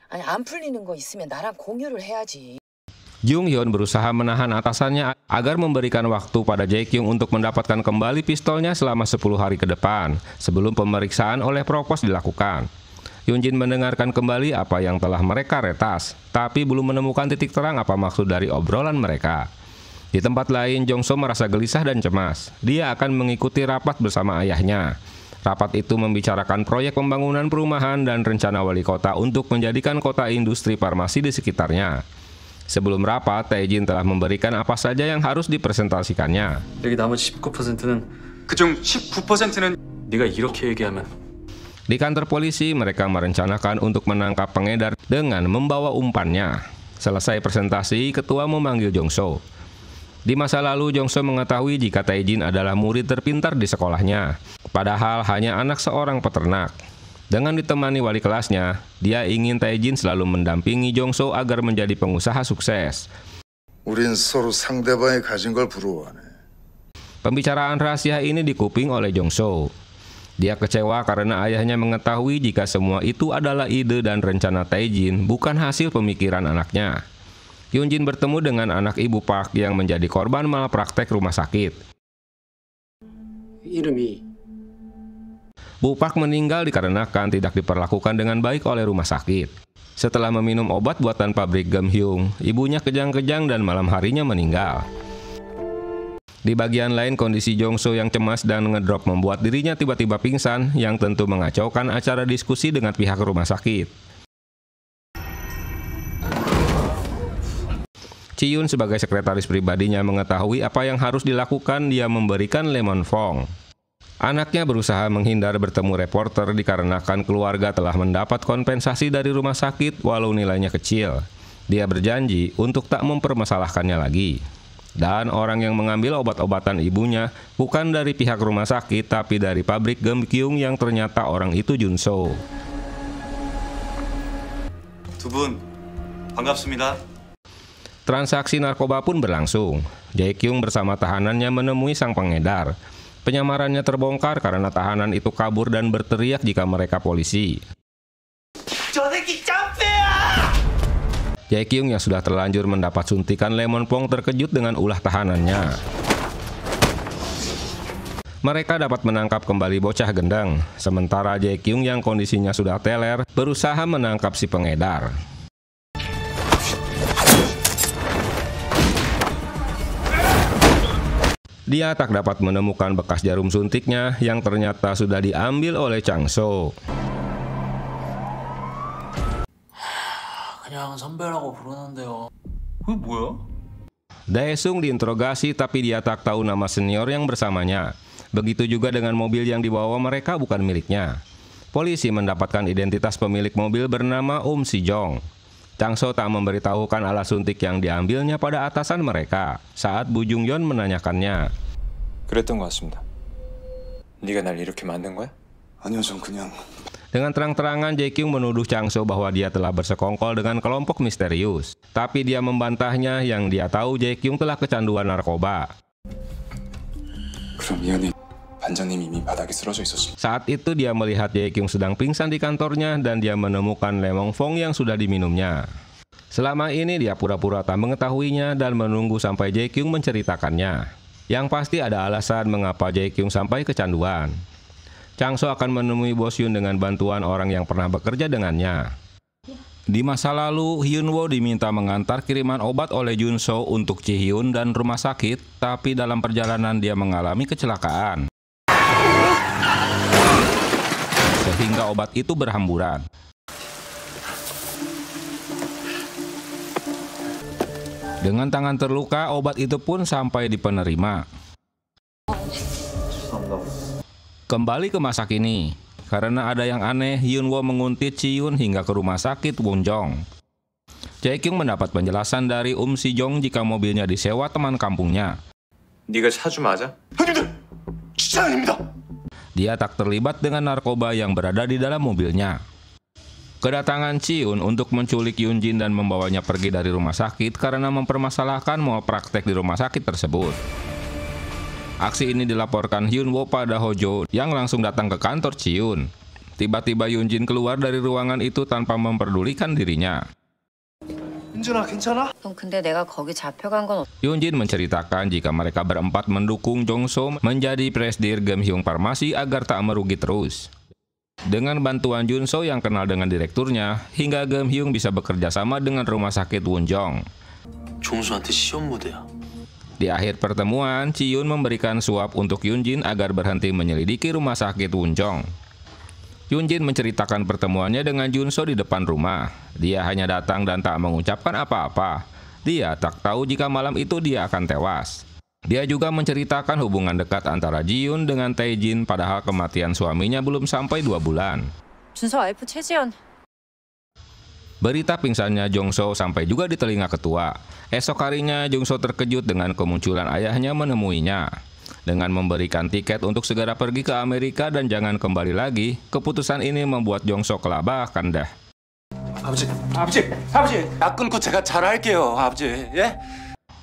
아니 안 풀리는 거 있으면 나랑 공유를 해야지. Jung-hyun berusaha menahan atasannya agar memberikan waktu pada Jae-kyung untuk mendapatkan kembali pistolnya selama 10 hari ke depan, sebelum pemeriksaan oleh propos dilakukan. Yoonjin mendengarkan kembali apa yang telah mereka retas, tapi belum menemukan titik terang apa maksud dari obrolan mereka. Di tempat lain, Jong-soo merasa gelisah dan cemas. Dia akan mengikuti rapat bersama ayahnya. Rapat itu membicarakan proyek pembangunan perumahan dan rencana wali kota untuk menjadikan kota industri farmasi di sekitarnya. Sebelum rapat, Tae-jin telah memberikan apa saja yang harus dipresentasikannya. 여기 나머지 19%는 그중 19%는 네가 이렇게 얘기하면 Di kantor polisi, mereka merencanakan untuk menangkap pengedar dengan membawa umpannya. Selesai presentasi, ketua memanggil Jong-soo. Di masa lalu, Jong-soo mengetahui jika Tae-jin adalah murid terpintar di sekolahnya, padahal hanya anak seorang peternak. Dengan ditemani wali kelasnya, dia ingin Tae-jin selalu mendampingi Jong-soo agar menjadi pengusaha sukses. 우린 서로 상대방이 가진 걸 부러워하네. Pembicaraan rahasia ini dikuping oleh Jong-soo. Dia kecewa karena ayahnya mengetahui jika semua itu adalah ide dan rencana Tae-jin, bukan hasil pemikiran anaknya. Yoonjin bertemu dengan anak ibu Park yang menjadi korban malpraktek rumah sakit. 이름이 Bu Park meninggal dikarenakan tidak diperlakukan dengan baik oleh rumah sakit. Setelah meminum obat buatan pabrik Gam Hyung, ibunya kejang-kejang dan malam harinya meninggal. Di bagian lain, kondisi Jong So yang cemas dan ngedrop membuat dirinya tiba-tiba pingsan, yang tentu mengacaukan acara diskusi dengan pihak rumah sakit. Chi-yoon sebagai sekretaris pribadinya mengetahui apa yang harus dilakukan. Dia memberikan lemon fong. Anaknya berusaha menghindar bertemu reporter dikarenakan keluarga telah mendapat kompensasi dari rumah sakit walau nilainya kecil. Dia berjanji untuk tak mempermasalahkannya lagi. Dan orang yang mengambil obat-obatan ibunya bukan dari pihak rumah sakit, tapi dari pabrik Gam Hyung yang ternyata orang itu Jun So. 두 분 반갑습니다. Transaksi narkoba pun berlangsung. Jae Kyung bersama tahanannya menemui sang pengedar. Penyamarannya terbongkar karena tahanan itu kabur dan berteriak jika mereka polisi. Jae Kyung yang sudah terlanjur mendapat suntikan lemon pong terkejut dengan ulah tahanannya. Mereka dapat menangkap kembali bocah gendang, sementara Jae Kyung yang kondisinya sudah teler berusaha menangkap si pengedar. Dia tak dapat menemukan bekas jarum suntiknya yang ternyata sudah diambil oleh Chang So. 그냥 선배라고 부르는데요. 그게 뭐야? Daesung diinterogasi tapi dia tak tahu nama senior yang bersamanya. Begitu juga dengan mobil yang dibawa mereka bukan miliknya. Polisi mendapatkan identitas pemilik mobil bernama Si Jong. Chang So tak memberitahukan alat suntik yang diambilnya pada atasan mereka saat Bu Jung Yeon menanyakannya. 그랬던 것 같습니다. 네가 날 이렇게 만든 거야? 아니요, 전 그냥... Dengan terang-terangan, Jae Kyung menuduh Chang So bahwa dia telah bersekongkol dengan kelompok misterius. Tapi dia membantahnya, yang dia tahu Jae Kyung telah kecanduan narkoba. 그럼 미연이 반장님 이미 바닥에 쓰러져 있었습니다. Saat itu dia melihat Jae Kyung sedang pingsan di kantornya dan dia menemukan lemon fong yang sudah diminumnya. Selama ini dia pura-pura tak mengetahuinya dan menunggu sampai Jae Kyung menceritakannya. Yang pasti ada alasan mengapa Jae Kyung sampai kecanduan. Chang So akan menemui Bos Yoon dengan bantuan orang yang pernah bekerja dengannya. Di masa lalu, Hyun Woo diminta mengantar kiriman obat oleh Jun So untuk Chi Hyun dan rumah sakit, tapi dalam perjalanan dia mengalami kecelakaan. Sehingga obat itu berhamburan. Dengan tangan terluka, obat itu pun sampai di penerima. Kembali ke masa kini, karena ada yang aneh, Hyun Woo menguntit Chi Hyun hingga ke rumah sakit Wonjong. Jae Kyung mendapat penjelasan dari Si Jong jika mobilnya disewa teman kampungnya. 네가 차주 맞아? 형님들! 진짜 아닙니다! Dia tak terlibat dengan narkoba yang berada di dalam mobilnya. Kedatangan Chi Hyun untuk menculik Yoon Jin dan membawanya pergi dari rumah sakit karena mempermasalahkan mau praktek di rumah sakit tersebut. Aksi ini dilaporkan Hyun Woo pada Hojo yang langsung datang ke kantor Chi Hyun. Tiba-tiba Yoon Jin keluar dari ruangan itu tanpa memperdulikan dirinya. 윤준아 괜찮아? 형 근데 내가 거기 잡혀간 건 Yoon Jin menceritakan jika mereka berempat mendukung Jong So menjadi presidir Gam Hyung Farmasi agar tak merugi terus. Dengan bantuan Jun So yang kenal dengan direkturnya, hingga Gam Hyung bisa bekerja sama dengan rumah sakit Wonjong. 종수한테 시험 무대야. Di akhir pertemuan, Chi Hyun memberikan suap untuk Yoon Jin agar berhenti menyelidiki rumah sakit Wonjong. Yoon Jin menceritakan pertemuannya dengan Jun So di depan rumah. Dia hanya datang dan tak mengucapkan apa-apa. Dia tak tahu jika malam itu dia akan tewas. Dia juga menceritakan hubungan dekat antara Ji Yoon dengan Tae Jin, padahal kematian suaminya belum sampai 2 bulan. 준서 와이프 최지연. Berita pingsannya Jong So sampai juga di telinga ketua. Esok harinya Jong So terkejut dengan kemunculan ayahnya menemuinya. Dengan memberikan tiket untuk segera pergi ke Amerika dan jangan kembali lagi, keputusan ini membuat Jong So kelabakan dah. 아버지, 약 끊고 제가 잘할게요, 아버지. 예?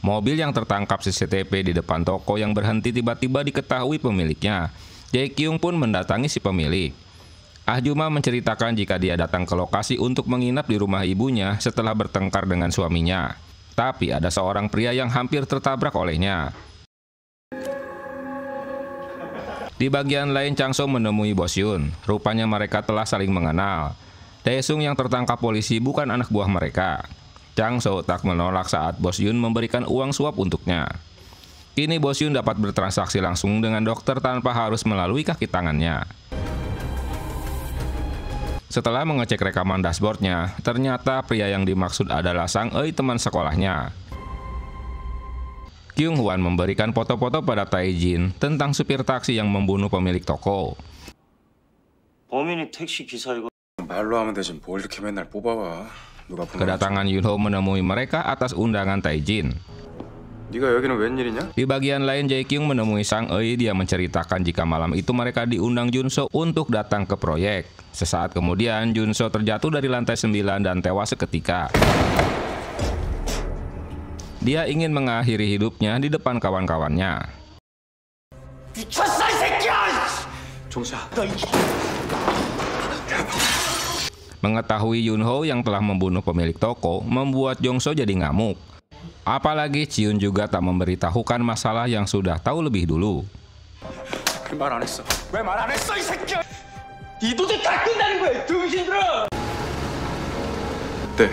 Mobil yang tertangkap CCTV di depan toko yang berhenti tiba-tiba diketahui pemiliknya. Jae Kyung pun mendatangi si pemilik. Ah Juma menceritakan jika dia datang ke lokasi untuk menginap di rumah ibunya setelah bertengkar dengan suaminya. Tapi ada seorang pria yang hampir tertabrak olehnya. Di bagian lain, Chang So menemui Bos Yun. Rupanya mereka telah saling mengenal. Taesung yang tertangkap polisi bukan anak buah mereka. Chang So tak menolak saat Bos Yun memberikan uang suap untuknya. Kini Bos Yun dapat bertransaksi langsung dengan dokter tanpa harus melalui kaki tangannya. Setelah mengecek rekaman dashboardnya, ternyata pria yang dimaksud adalah Sang Ei, teman sekolahnya. Kyung Hwan memberikan foto-foto pada Tae-jin tentang supir taksi yang membunuh pemilik toko. 말로 하면 되지 뭘 이렇게 맨날 뽑아와. 누가 보면 Kedatangan Yunho menemui mereka atas undangan Tae-jin. 네가 여기는 웬일이냐? Di bagian lain, Jae-kyung menemui Sang Ei. Dia menceritakan jika malam itu mereka diundang Junso untuk datang ke proyek. Sesaat kemudian, Junso terjatuh dari lantai 9 dan tewas seketika. Dia ingin mengakhiri hidupnya di depan kawan-kawannya. Mengetahui Yunho yang telah membunuh pemilik toko membuat Jongso jadi ngamuk. Apalagi Chiun juga tak memberitahukan masalah yang sudah tahu lebih dulu. 말 안 했어. 왜 말 안 했어 이 새끼야? 이 도저히 다 끝나는 거야 등신들아. 네.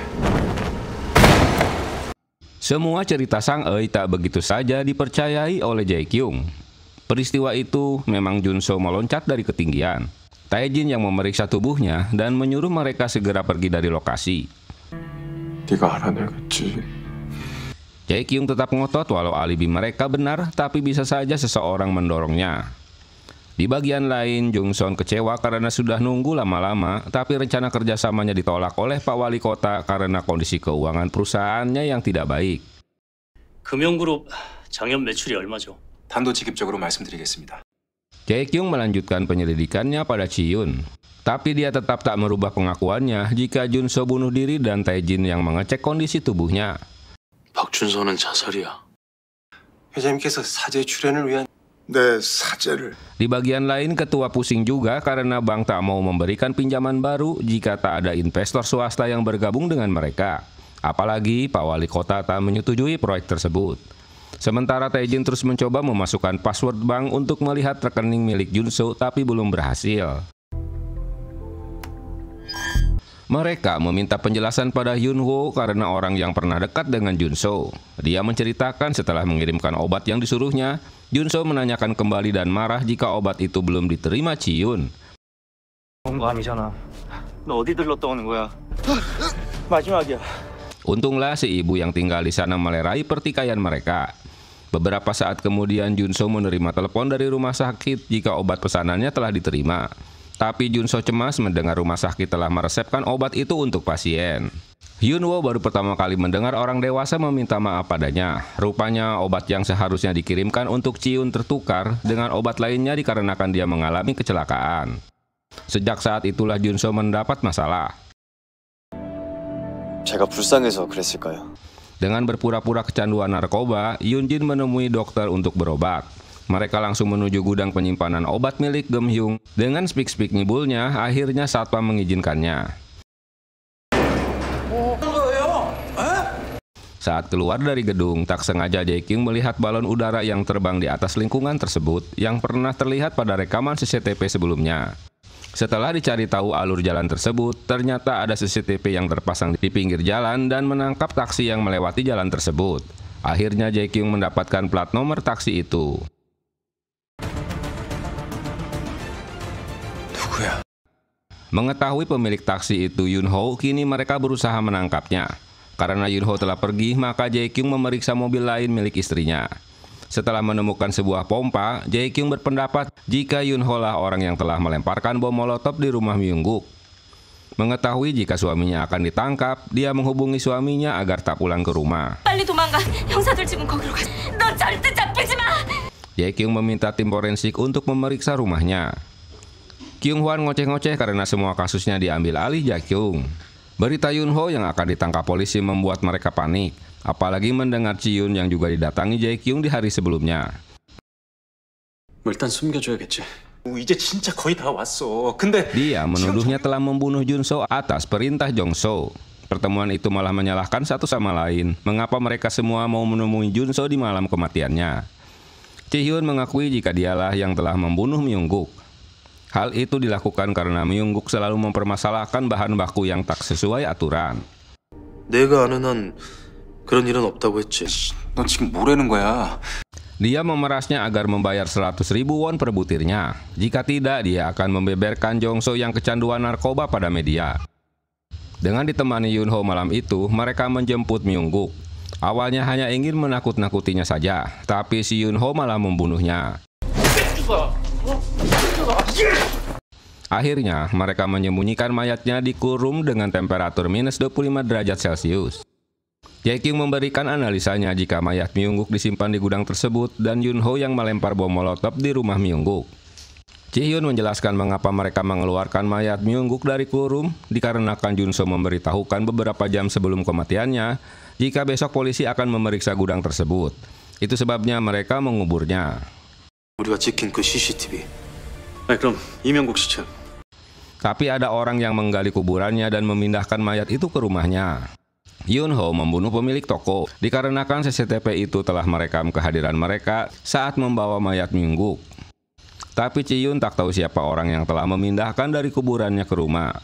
Semua cerita Sang Ei tak begitu saja dipercayai oleh Jae-kyung. Peristiwa itu memang Junso meloncat dari ketinggian. Tae-jin yang memeriksa tubuhnya dan menyuruh mereka segera pergi dari lokasi. 네가 알아내겠지. Jae-kyung tetap ngotot walau alibi mereka benar, tapi bisa saja seseorang mendorongnya. Di bagian lain, Jung Son kecewa karena sudah nunggu lama-lama, tapi rencana kerjasamanya ditolak oleh Pak Wali Kota karena kondisi keuangan perusahaannya yang tidak baik. 금융그룹 작년 매출이 얼마죠? 단도직입적으로 말씀드리겠습니다. Jae-kyung melanjutkan penyelidikannya pada Chi-yun. Tapi dia tetap tak merubah pengakuannya jika Junso bunuh diri dan Tae-jin yang mengecek kondisi tubuhnya. 박준서는 자살이야. 회장님께서 사제 출연을 위한 내 사제를. Di bagian lain, ketua pusing juga karena bank tak mau memberikan pinjaman baru jika tak ada investor swasta yang bergabung dengan mereka. Apalagi Pak Wali Kota tak menyetujui proyek tersebut. Sementara Tae-jin terus mencoba memasukkan password bank untuk melihat rekening milik Junso, tapi belum berhasil. Mereka meminta penjelasan pada Yunho karena orang yang pernah dekat dengan Junso. Dia menceritakan setelah mengirimkan obat yang disuruhnya, Junso menanyakan kembali dan marah jika obat itu belum diterima Chi-yun. Untunglah si ibu yang tinggal di sana melerai pertikaian mereka. Beberapa saat kemudian Junso menerima telepon dari rumah sakit jika obat pesanannya telah diterima. Tapi Junso cemas mendengar rumah sakit telah meresepkan obat itu untuk pasien. Yunho baru pertama kali mendengar orang dewasa meminta maaf padanya. Rupanya obat yang seharusnya dikirimkan untuk Chi-yun tertukar dengan obat lainnya dikarenakan dia mengalami kecelakaan. Sejak saat itulah Junso mendapat masalah. 제가 불쌍해서 그랬을까요? Dengan berpura-pura kecanduan narkoba, Yunjin menemui dokter untuk berobat. Mereka langsung menuju gudang penyimpanan obat milik Geum-hyung. Dengan speak-speak nyibulnya, akhirnya satpam mengizinkannya. Saat keluar dari gedung, tak sengaja Jae-kyung melihat balon udara yang terbang di atas lingkungan tersebut yang pernah terlihat pada rekaman CCTV sebelumnya. Setelah dicari tahu alur jalan tersebut, ternyata ada CCTV yang terpasang di pinggir jalan dan menangkap taksi yang melewati jalan tersebut. Akhirnya Jae-kyung mendapatkan plat nomor taksi itu. Mengetahui pemilik taksi itu Yunho, kini mereka berusaha menangkapnya. Karena Yunho telah pergi, maka Jae-kyung memeriksa mobil lain milik istrinya. Setelah menemukan sebuah pompa, Jae-kyung berpendapat jika Yunho lah orang yang telah melemparkan bom molotov di rumah Myung-guk. Mengetahui jika suaminya akan ditangkap, dia menghubungi suaminya agar tak pulang ke rumah. 빨리 도망가. 형사들 지금 거기로 가. 너 절대 잡히지 마. Jae-kyung meminta tim forensik untuk memeriksa rumahnya. Kyung Hwan ngoceh-ngoceh karena semua kasusnya diambil alih Jae-kyung. Berita Yunho yang akan ditangkap polisi membuat mereka panik. Apalagi mendengar Chi-yun yang juga didatangi Jae-kyung di hari sebelumnya. 일단 숨겨줘야겠지. 이제 진짜 거의 다 왔어. 근데 Dia menuduhnya telah membunuh Junso atas perintah Jongso. Pertemuan itu malah menyalahkan satu sama lain. Mengapa mereka semua mau menemui Junso di malam kematiannya? Ji-hyun mengakui jika dialah yang telah membunuh Myung-guk. Hal itu dilakukan karena Myung-guk selalu mempermasalahkan bahan baku yang tak sesuai aturan. 내가 아는 한 그런 일은 없다고 했지. 너 지금 뭐라는 거야? Dia memerasnya agar membayar 100.000 won per butirnya. Jika tidak, dia akan membeberkan Jong-so yang kecanduan narkoba pada media. Dengan ditemani Yun-ho malam itu, mereka menjemput Myung-guk. Awalnya hanya ingin menakut-nakutinya saja, tapi si Yun-ho malah membunuhnya. Akhirnya, mereka menyembunyikan mayatnya di kurung dengan temperatur minus 25 derajat Celcius. Jae-kyung memberikan analisanya jika mayat Myung-guk disimpan di gudang tersebut dan Yun-ho yang melempar bom molotov di rumah Myung-guk. Ji-hyun menjelaskan mengapa mereka mengeluarkan mayat Myung-guk dari kurung dikarenakan Jun-so memberitahukan beberapa jam sebelum kematiannya jika besok polisi akan memeriksa gudang tersebut. Itu sebabnya mereka menguburnya. 우리가 찍힌 그 CCTV. 그럼 이명국 시체. Tapi ada orang yang menggali kuburannya dan memindahkan mayat itu ke rumahnya. Yun-ho membunuh pemilik toko dikarenakan CCTV itu telah merekam kehadiran mereka saat membawa mayat Myung-guk. Tapi Ji-hyun tak tahu siapa orang yang telah memindahkan dari kuburannya ke rumah.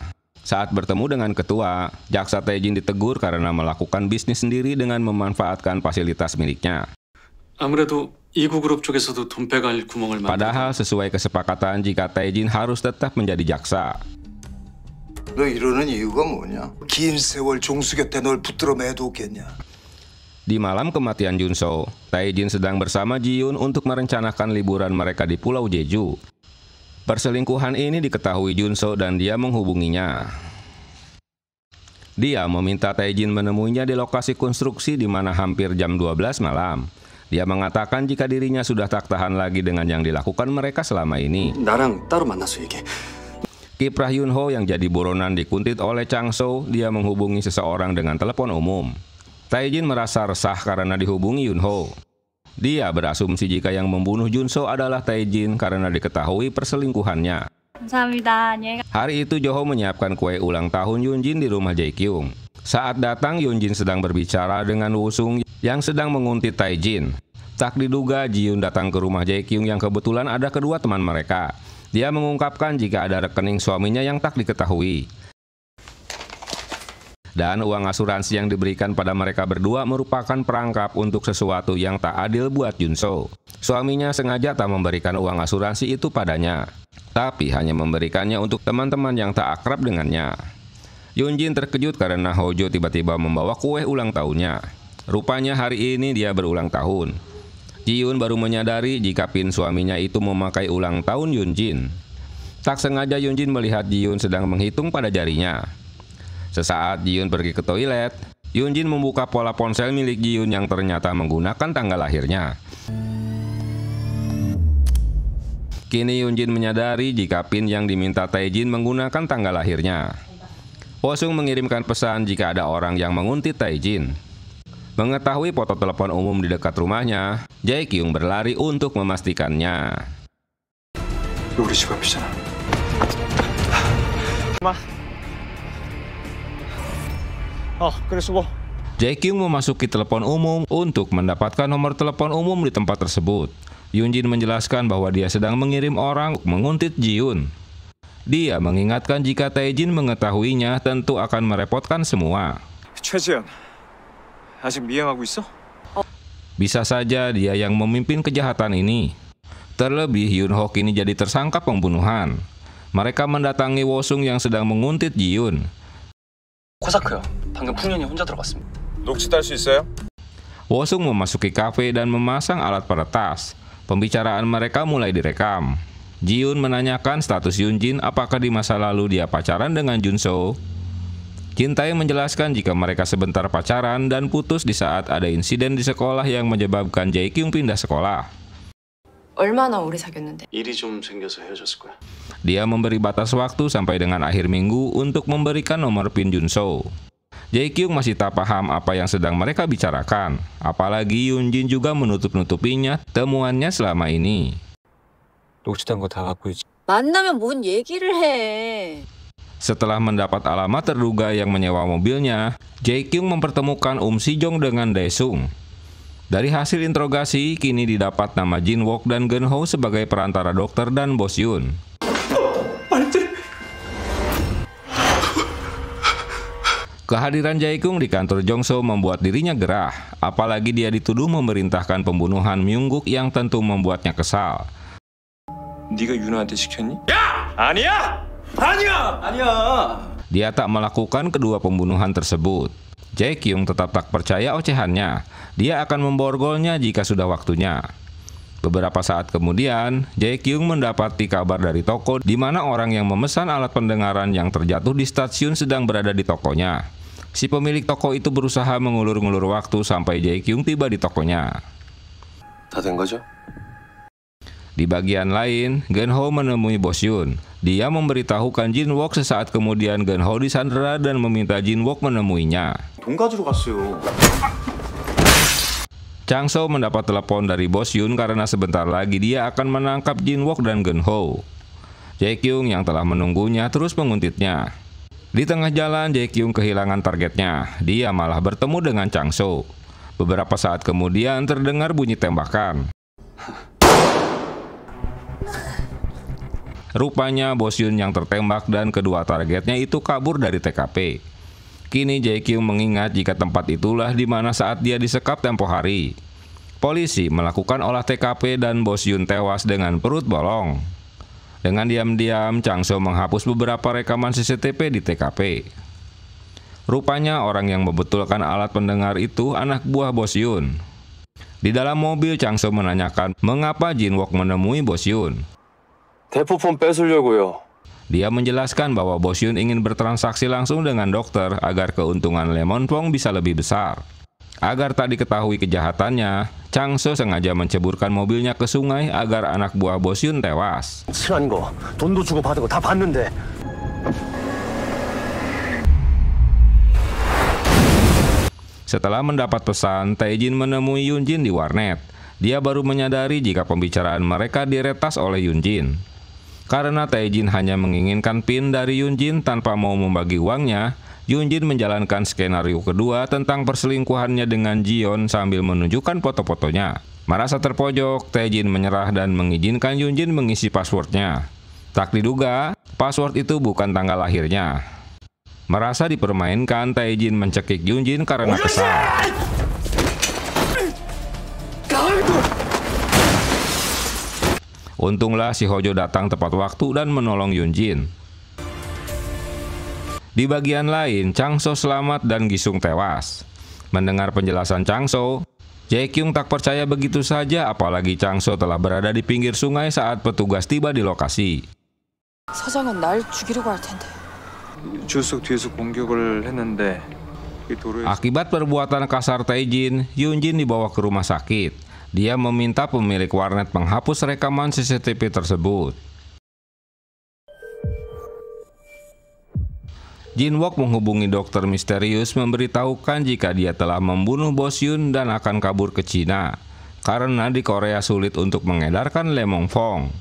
Saat bertemu dengan ketua, jaksa Tae-jin ditegur karena melakukan bisnis sendiri dengan memanfaatkan fasilitas miliknya. 아무래도 이구그룹 쪽에서도 돈 빼갈 구멍을 Padahal sesuai kesepakatan jika Tae-jin harus tetap menjadi jaksa. 너 이러는 이유가 뭐냐? 긴 세월 종수 곁에 널 붙들어 매두었겠냐? Di malam kematian Jun-so, Tae-jin sedang bersama Ji-hyun untuk merencanakan liburan mereka di Pulau Jeju. Perselingkuhan ini diketahui Jun-so dan dia menghubunginya. Dia meminta Tae-jin menemuinya di lokasi konstruksi di mana hampir jam 12 malam. Dia mengatakan jika dirinya sudah tak tahan lagi dengan yang dilakukan mereka selama ini. 나랑 따로 만나서 얘기해. Kiprah Yun-ho yang jadi buronan dikuntit oleh Chang-so, dia menghubungi seseorang dengan telepon umum. Tae-jin merasa resah karena dihubungi Yun-ho. Dia berasumsi jika yang membunuh Jun-so adalah Tae-jin karena diketahui perselingkuhannya. 감사합니다. Hari itu Jo-ho menyiapkan kue ulang tahun Yoon-jin di rumah Jae-kyung. Saat datang, Yoon-jin sedang berbicara dengan Woo-sung yang sedang menguntit Tae-jin. Tak diduga, Ji-hyun datang ke rumah Jae-kyung yang kebetulan ada kedua teman mereka. Dia mengungkapkan jika ada rekening suaminya yang tak diketahui. Dan uang asuransi yang diberikan pada mereka berdua merupakan perangkap untuk sesuatu yang tak adil buat Jun-so. Suaminya sengaja tak memberikan uang asuransi itu padanya, tapi hanya memberikannya untuk teman-teman yang tak akrab dengannya. Yoon-jin terkejut karena Hojo tiba-tiba membawa kue ulang tahunnya. Rupanya hari ini dia berulang tahun. Ji-hyun baru menyadari jika pin suaminya itu memakai ulang tahun Yoon-jin. Tak sengaja Yoon-jin melihat Ji-hyun sedang menghitung pada jarinya. Sesaat Ji-hyun pergi ke toilet, Yoon-jin membuka pola ponsel milik Ji-hyun yang ternyata menggunakan tanggal lahirnya. Kini Yoon-jin menyadari jika pin yang diminta Tae-jin menggunakan tanggal lahirnya. Woo-sung mengirimkan pesan jika ada orang yang menguntit Tae-jin. Mengetahui foto telepon umum di dekat rumahnya, Jae-kyung berlari untuk memastikannya. 우리 집 앞이잖아. Jae-kyung memasuki telepon umum untuk mendapatkan nomor telepon umum di tempat tersebut. Yoon-jin menjelaskan bahwa dia sedang mengirim orang untuk menguntit Ji-hyun. Dia mengingatkan jika Tae-jin mengetahuinya tentu akan merepotkan semua. 최지현, 아직 미행하고 있어? Bisa saja dia yang memimpin kejahatan ini. Terlebih Yun-ho kini jadi tersangka pembunuhan. Mereka mendatangi Woo-sung yang sedang menguntit Ji-hyun. 코사크요. 방금 풍년이 혼자 들어갔습니다. 녹취 딸 수 있어요? Woo-sung memasuki kafe dan memasang alat peretas. Pembicaraan mereka mulai direkam. Ji-hyun menanyakan status Yoon-jin apakah di masa lalu dia pacaran dengan Jun-so. Jin Tae menjelaskan jika mereka sebentar pacaran dan putus di saat ada insiden di sekolah yang menyebabkan Jae-kyung pindah sekolah. 얼마나 오래 사귀었는데? 일이 좀 생겨서 헤어졌을 거야. Dia memberi batas waktu sampai dengan akhir minggu untuk memberikan nomor PIN Jun-so. Jae-kyung masih tak paham apa yang sedang mereka bicarakan. Apalagi Yoon-jin juga menutup-nutupinya temuannya selama ini. 녹취된 거 다 갖고 있지. 만나면 뭔 얘기를 해. Setelah mendapat alamat terduga yang menyewa mobilnya, Jae-kyung mempertemukan Si-jong dengan Dae-sung. Dari hasil interogasi, kini didapat nama Jin Wook dan Geun Ho sebagai perantara dokter dan bos Yun. Kehadiran Jae-kyung di kantor Jong-soo membuat dirinya gerah, apalagi dia dituduh memerintahkan pembunuhan Myung-guk yang tentu membuatnya kesal. 네가 윤호한테 시켰니? 야! 아니야! 아니야! 아니야! Dia tak melakukan kedua pembunuhan tersebut. Jae-kyung tetap tak percaya ocehannya. Dia akan memborgolnya jika sudah waktunya. Beberapa saat kemudian, Jae-kyung mendapati kabar dari toko di mana orang yang memesan alat pendengaran yang terjatuh di stasiun sedang berada di tokonya. Si pemilik toko itu berusaha mengulur-ngulur waktu sampai Jae-kyung tiba di tokonya. 다 된 거죠? Di bagian lain, Geun Ho menemui bos Yun. Dia memberitahukan Jin Wook sesaat kemudian Geun Ho disandera dan meminta Jin Wook menemuinya. 돈 가지러 갔어요. Chang-soo mendapat telepon dari bos Yun karena sebentar lagi dia akan menangkap Jin Wook dan Geun Ho. Jae-kyung yang telah menunggunya terus menguntitnya. Di tengah jalan, Jae-kyung kehilangan targetnya. Dia malah bertemu dengan Chang-soo. Beberapa saat kemudian terdengar bunyi tembakan. Rupanya bos Yun yang tertembak dan kedua targetnya itu kabur dari TKP. Kini Jae-kyung mengingat jika tempat itulah di mana saat dia disekap tempo hari. Polisi melakukan olah TKP dan bos Yun tewas dengan perut bolong. Dengan diam-diam, Chang-soo menghapus beberapa rekaman CCTV di TKP. Rupanya orang yang membetulkan alat pendengar itu anak buah bos Yun. Di dalam mobil, Chang-soo menanyakan mengapa Jin Wook menemui bos Yun. 대포폰 뺏으려고요. Dia menjelaskan bahwa bos Yun ingin bertransaksi langsung dengan dokter agar keuntungan Lemon Pong bisa lebih besar. Agar tak diketahui kejahatannya, Chang-soo sengaja menceburkan mobilnya ke sungai agar anak buah bos Yun tewas. 칠한 거, 돈도 주고 받은 거 다 봤는데. Setelah mendapat pesan, Tae-jin menemui Yoon-jin di warnet. Dia baru menyadari jika pembicaraan mereka diretas oleh Yoon-jin. Karena Tae-jin hanya menginginkan PIN dari Yoon-jin tanpa mau membagi uangnya, Yoon-jin menjalankan skenario kedua tentang perselingkuhannya dengan Ji-yeon sambil menunjukkan foto-fotonya. Merasa terpojok, Tae-jin menyerah dan mengizinkan Yoon-jin mengisi passwordnya. Tak diduga, password itu bukan tanggal lahirnya. Merasa dipermainkan, Tae-jin mencekik Yoon-jin karena kesal. Untunglah si Hojo datang tepat waktu dan menolong Yoon-jin. Di bagian lain, Chang-soo selamat dan Gi-sung tewas. Mendengar penjelasan Chang-soo, Jae-kyung tak percaya begitu saja, apalagi Chang-soo telah berada di pinggir sungai saat petugas tiba di lokasi. 서장은 날 죽이려고 할 텐데. 주석 뒤에서 공격을 했는데 이 도로에 Akibat perbuatan kasar Tae-jin, Yoon-jin dibawa ke rumah sakit. Dia meminta pemilik warnet menghapus rekaman CCTV tersebut. Jin Wook menghubungi dokter misterius memberitahukan jika dia telah membunuh bos Yun dan akan kabur ke Cina. Karena di Korea sulit untuk mengedarkan Lemon Pong.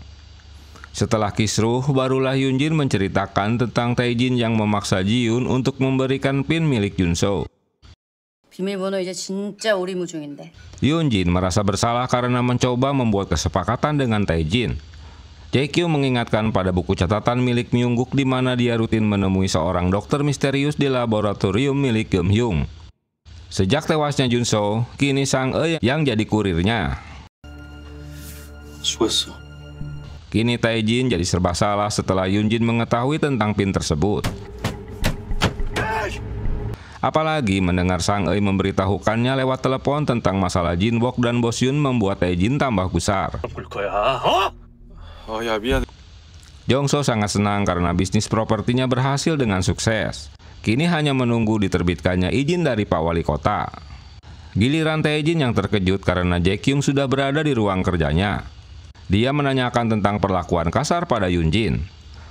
Setelah kisruh, barulah Yoon-jin menceritakan tentang Tae-jin yang memaksa Ji-yoon untuk memberikan PIN milik Jun-soo. 비밀번호 이제 진짜 오리무중인데. Yoon-jin merasa bersalah karena mencoba membuat kesepakatan dengan Tae-jin. Jae-kyung mengingatkan pada buku catatan milik Myung-guk di mana dia rutin menemui seorang dokter misterius di laboratorium milik Geum-hyung. Sejak tewasnya Jun-soo, kini Sang-eui yang jadi kurirnya. 수고했어. Kini Tae-jin jadi serba salah setelah Yoon-jin mengetahui tentang PIN tersebut. Apalagi mendengar Sang-eui memberitahukannya lewat telepon tentang masalah Jin Wook dan bos Yun membuat Tae-jin tambah gusar. 야 미안. Jong-soo sangat senang karena bisnis propertinya berhasil dengan sukses. Kini hanya menunggu diterbitkannya izin dari Pak Wali Kota. Giliran Tae-jin yang terkejut karena Jae-kyung sudah berada di ruang kerjanya. Dia menanyakan tentang perlakuan kasar pada Yoon-jin,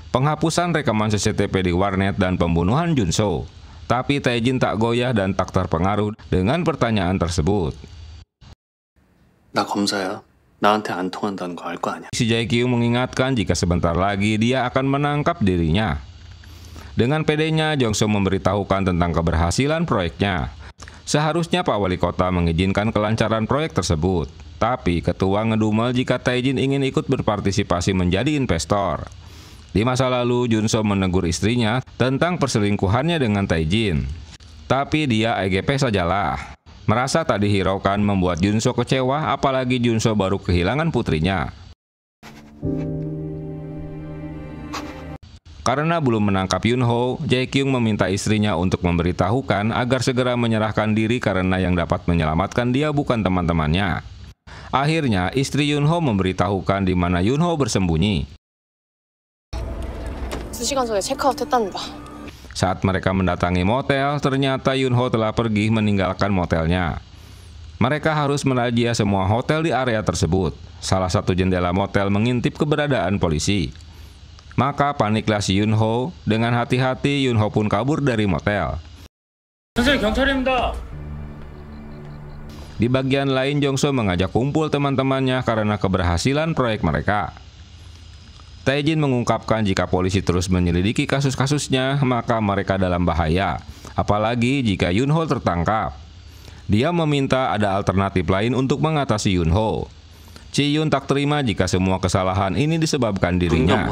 penghapusan rekaman CCTV di warnet dan pembunuhan Jun-soo. Tapi Tae-jin tak goyah dan tak terpengaruh dengan pertanyaan tersebut. 나 검사야. 나한테 안 통한다는 거 알 거 아니야. Si Jae-kyung mengingatkan jika sebentar lagi dia akan menangkap dirinya. Dengan pedenya, Jong-soo memberitahukan tentang keberhasilan proyeknya. Seharusnya Pak Wali Kota mengizinkan kelancaran proyek tersebut, tapi ketua ngedumel jika Tae-jin ingin ikut berpartisipasi menjadi investor. Di masa lalu, Junso menegur istrinya tentang perselingkuhannya dengan Tae-jin. Tapi dia EGP sajalah. Merasa tak dihiraukan membuat Junso kecewa, apalagi Junso baru kehilangan putrinya. Karena belum menangkap Yunho, Jae-kyung meminta istrinya untuk memberitahukan agar segera menyerahkan diri karena yang dapat menyelamatkan dia bukan teman-temannya. Akhirnya, istri Yunho memberitahukan di mana Yunho bersembunyi. 2시간 전에 체크아웃 했답니다. Saat mereka mendatangi motel, ternyata Yunho telah pergi meninggalkan motelnya. Mereka harus merazia semua hotel di area tersebut. Salah satu jendela motel mengintip keberadaan polisi. Maka paniklah si Yunho. Dengan hati-hati Yunho pun kabur dari motel. 선생님 경찰입니다. Di bagian lain, Jongso mengajak kumpul teman-temannya karena keberhasilan proyek mereka. Tae-jin mengungkapkan jika polisi terus menyelidiki kasus-kasusnya, maka mereka dalam bahaya. Apalagi jika Yunho tertangkap. Dia meminta ada alternatif lain untuk mengatasi Yunho. Ji-yoon tak terima jika semua kesalahan ini disebabkan dirinya.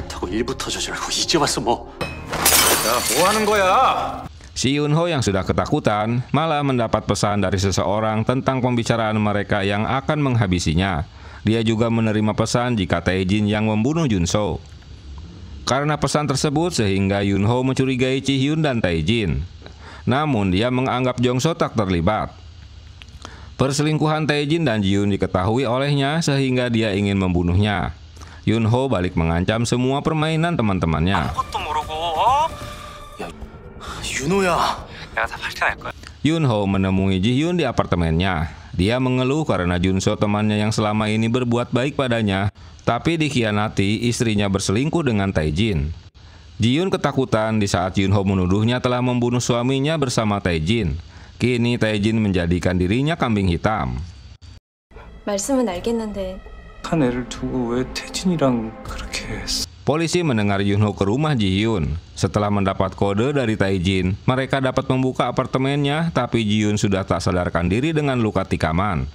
Si Yunho yang sudah ketakutan malah mendapat pesan dari seseorang tentang pembicaraan mereka yang akan menghabisinya. Dia juga menerima pesan jika Tae-jin yang membunuh Junso. Karena pesan tersebut sehingga Yunho mencurigai Ji-hyun dan Tae-jin. Namun dia menganggap Jongso tak terlibat. Perselingkuhan Tae-jin dan Ji-hyun diketahui olehnya sehingga dia ingin membunuhnya. Yunho balik mengancam semua permainan teman-temannya. Yunho menemui Ji-hyun di apartemennya. Dia mengeluh karena Junso temannya yang selama ini berbuat baik padanya, tapi dikhianati istrinya berselingkuh dengan Tae-jin. Ji-hyun ketakutan di saat Yunho menuduhnya telah membunuh suaminya bersama Tae-jin. Kini Tae-jin menjadikan dirinya kambing hitam. 말씀은 알겠는데 한 애를 두고 왜 태진이랑 그렇게 했어? Polisi mendengar Yunho ke rumah Ji-hyun. Setelah mendapat kode dari Tae-jin, mereka dapat membuka apartemennya, tapi Ji-hyun sudah tak sadarkan diri dengan luka tikaman.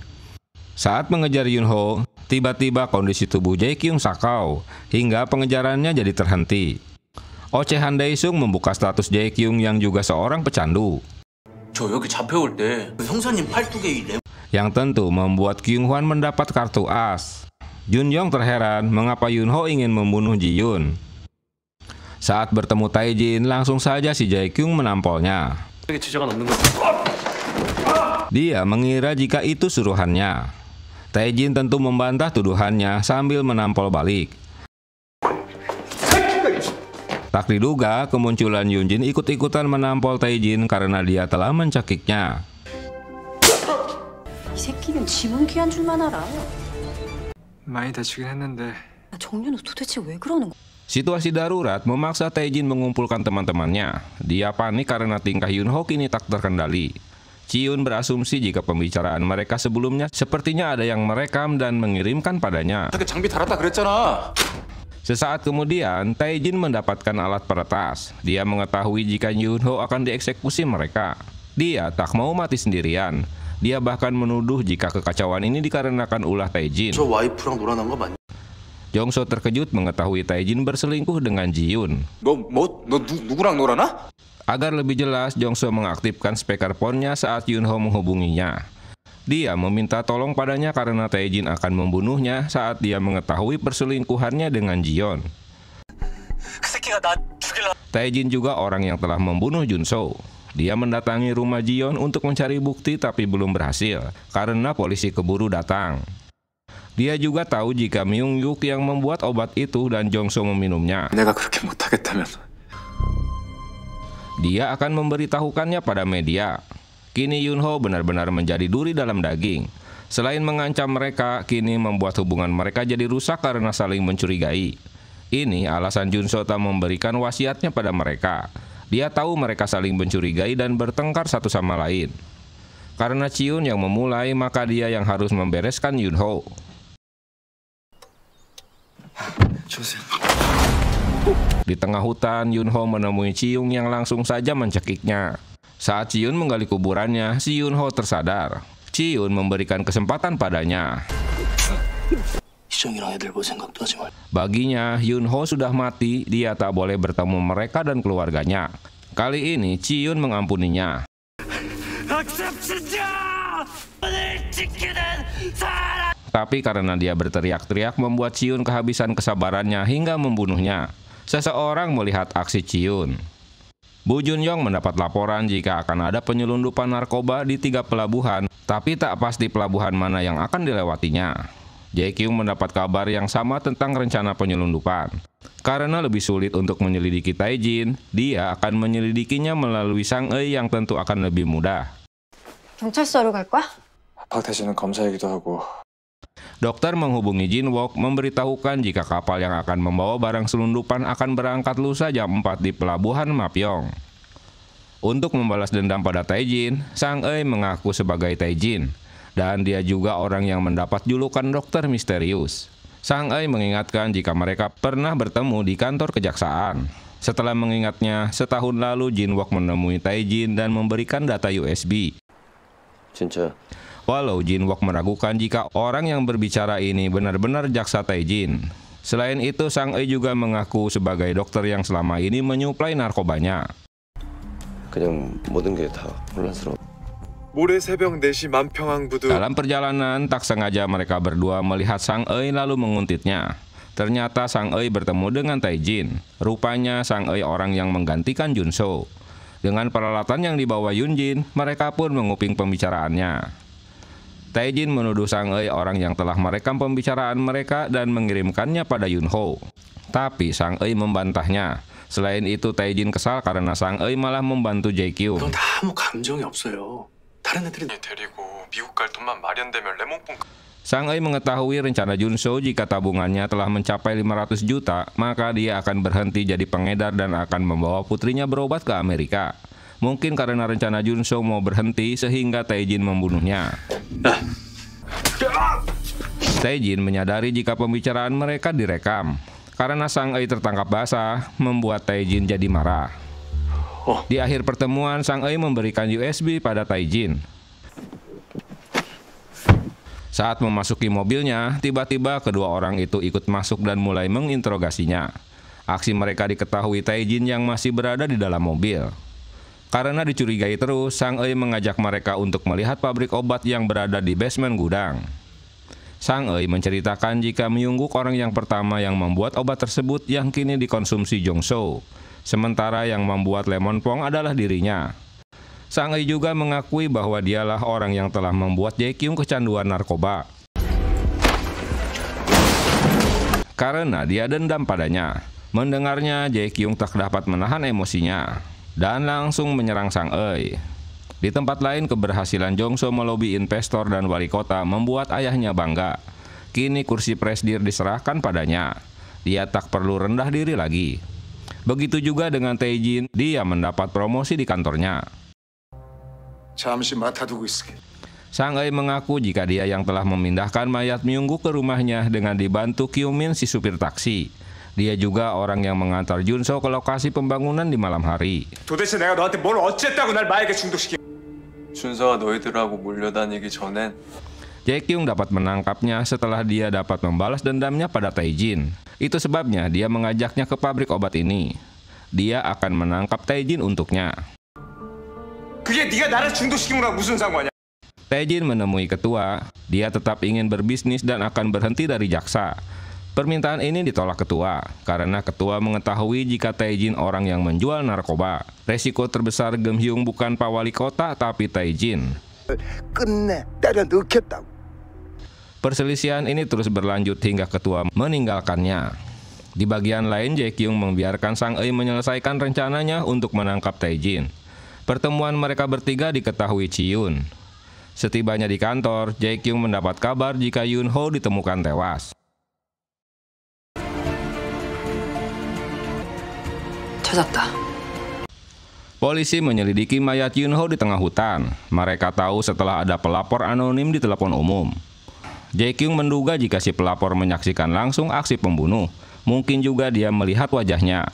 Saat mengejar Yunho, tiba-tiba kondisi tubuh Jae-kyung sakau, hingga pengejarannya jadi terhenti. Ocehan Dae-sung membuka status Jae-kyung yang juga seorang pecandu. Yang tentu membuat Kyung-hwan mendapat kartu as. Jun-yong terheran mengapa Yunho ingin membunuh Ji-hyun. Saat bertemu Tae-jin, langsung saja si Jae-kyung menampolnya. Dia mengira jika itu suruhannya. Tae-jin tentu membantah tuduhannya sambil menampol balik. Tak diduga, kemunculan Yunjin ikut-ikutan menampol Tae-jin karena dia telah mencekiknya. 이 새끼는 지분 귀한 줄만 알아. 많이 다치긴 했는데. 정윤호 도대체 왜 그러는 거야? Situasi darurat memaksa Tae-jin mengumpulkan teman-temannya. Dia panik karena tingkah Yunho kini tak terkendali. Ji-hyun berasumsi jika pembicaraan mereka sebelumnya sepertinya ada yang merekam dan mengirimkan padanya. 장비 달았다 그랬잖아. Sesaat kemudian, Tae-jin mendapatkan alat peretas. Dia mengetahui jika Yunho akan dieksekusi mereka. Dia tak mau mati sendirian. Dia bahkan menuduh jika kekacauan ini dikarenakan ulah Tae-jin. Jongso terkejut mengetahui Tae-jin berselingkuh dengan Ji-hyun. 너 누구랑 놀아나? Agar lebih jelas, Jongso mengaktifkan speakerphone-nya saat Yunho menghubunginya. Dia meminta tolong padanya karena Tae-jin akan membunuhnya saat dia mengetahui perselingkuhannya dengan Ji-hyun. Tae-jin juga orang yang telah membunuh Junso. Dia mendatangi rumah Ji-hyun untuk mencari bukti tapi belum berhasil karena polisi keburu datang. Dia juga tahu jika Myung-yuk yang membuat obat itu dan Jongso meminumnya. Dia akan memberitahukannya pada media. Kini Yunho benar-benar menjadi duri dalam daging. Selain mengancam mereka, kini membuat hubungan mereka jadi rusak karena saling mencurigai. Ini alasan Junso tak memberikan wasiatnya pada mereka. Dia tahu mereka saling mencurigai dan bertengkar satu sama lain. Karena Ji-hyun yang memulai, maka dia yang harus membereskan Yunho. Di tengah hutan, Yunho menemui Ji-hyun yang langsung saja mencekiknya. Saat Ji-yoon menggali kuburannya, si Yun-ho tersadar. Ji-yoon memberikan kesempatan padanya. Baginya, Yun-ho sudah mati, dia tak boleh bertemu mereka dan keluarganya. Kali ini, Ji-yoon mengampuninya. Tapi karena dia berteriak-teriak membuat Ji-yoon kehabisan kesabarannya hingga membunuhnya. Seseorang melihat aksi Ji-yoon. Bu Jun-yong mendapat laporan jika akan ada penyelundupan narkoba di 3 pelabuhan, tapi tak pasti pelabuhan mana yang akan dilewatinya. Jae-kyung mendapat kabar yang sama tentang rencana penyelundupan. Karena lebih sulit untuk menyelidiki Tae-jin, dia akan menyelidikinya melalui Sang-eui yang tentu akan lebih mudah. 경찰서로 갈 거야? 박태진은 검사이기도 하고. Dokter menghubungi Jin-wook memberitahukan jika kapal yang akan membawa barang selundupan akan berangkat lusa jam 4 di pelabuhan Mapyeong. Untuk membalas dendam pada Tae-jin, Sang-eui mengaku sebagai Tae-jin, dan dia juga orang yang mendapat julukan dokter misterius. Sang-eui mengingatkan jika mereka pernah bertemu di kantor kejaksaan. Setelah mengingatnya, setahun lalu Jin-wook menemui Tae-jin dan memberikan data USB. 진짜. Walau Jin-wook meragukan jika orang yang berbicara ini benar-benar jaksa Tae-jin. Selain itu, Sang-eui juga mengaku sebagai dokter yang selama ini menyuplai narkobanya. 그냥 모든 게 다 혼란스러워. 모레 새벽 4시 만평항부두. Dalam perjalanan, tak sengaja mereka berdua melihat Sang-eui lalu menguntitnya. Ternyata Sang-eui bertemu dengan Tae-jin. Rupanya Sang-eui orang yang menggantikan Jun-so. Dengan peralatan yang dibawa Yun-jin, mereka pun menguping pembicaraannya. Tae-jin menuduh Sang-eui orang yang telah merekam pembicaraan mereka dan mengirimkannya pada Yun-ho. Tapi Sang-eui membantahnya. Selain itu, Tae-jin kesal karena Sang-eui malah membantu Jae-kyung. 넌 아무 감정이 없어요. 다른 애들이 데리고 미국 갈 돈만 마련되면 레몬뽕. Sang-eui mengetahui rencana Jun-so jika tabungannya telah mencapai 500 juta, maka dia akan berhenti jadi pengedar dan akan membawa putrinya berobat ke Amerika. Mungkin karena rencana Jun-so mau berhenti sehingga Tae-jin membunuhnya. Tae-jin menyadari jika pembicaraan mereka direkam. Karena Sang-eui tertangkap basah, membuat Tae-jin jadi marah. Di akhir pertemuan, Sang-eui memberikan USB pada Tae-jin. Saat memasuki mobilnya, tiba-tiba kedua orang itu ikut masuk dan mulai menginterogasinya. Aksi mereka diketahui Tae-jin yang masih berada di dalam mobil. Karena dicurigai terus, Sang-eui mengajak mereka untuk melihat pabrik obat yang berada di basement gudang. Sang-eui menceritakan jika Myung-guk orang yang pertama yang membuat obat tersebut yang kini dikonsumsi Jong-so. Sementara yang membuat Lemonpong adalah dirinya. Sang-eui juga mengakui bahwa dialah orang yang telah membuat Jae-kyung kecanduan narkoba. Karena dia dendam padanya. Mendengarnya, Jae-kyung tak dapat menahan emosinya dan langsung menyerang Sang-eui. Di tempat lain, keberhasilan Jong-so melobi investor dan wali kota membuat ayahnya bangga. Kini kursi presdir diserahkan padanya. Dia tak perlu rendah diri lagi. Begitu juga dengan Tae-jin, dia mendapat promosi di kantornya. Sang-eui mengaku jika dia yang telah memindahkan mayat Myung-guk ke rumahnya dengan dibantu Kyu-min si supir taksi. Dia juga orang yang mengantar Jun-so ke lokasi pembangunan di malam hari. 도대체 내가 너한테 뭘 어쨌다고 날 마에게 중독시켜? 준서가 너희들하고 몰려다니기 전엔 Jae-kyung dapat menangkapnya setelah dia dapat membalas dendamnya pada Tae-jin. Itu sebabnya dia mengajaknya ke pabrik obat ini. Dia akan menangkap Tae-jin untuknya. 그게 네가 나를 중독시킨 거랑 무슨 상관이야? Tae-jin menemui ketua. Dia tetap ingin berbisnis dan akan berhenti dari jaksa. Permintaan ini ditolak ketua, karena ketua mengetahui jika Tae-jin orang yang menjual narkoba. Resiko terbesar Geum-hyung bukan Pak Wali Kota, tapi Tae-jin. Perselisihan ini terus berlanjut hingga ketua meninggalkannya. Di bagian lain, Jae-kyung membiarkan Sang-eui menyelesaikan rencananya untuk menangkap Tae-jin. Pertemuan mereka bertiga diketahui Ji-yoon. Setibanya di kantor, Jae-kyung mendapat kabar jika Yun-ho ditemukan tewas. 찾았다. Polisi menyelidiki mayat Yun-ho di tengah hutan. Mereka tahu setelah ada pelapor anonim di telepon umum. Jae-kyung menduga jika si pelapor menyaksikan langsung aksi pembunuh, mungkin juga dia melihat wajahnya.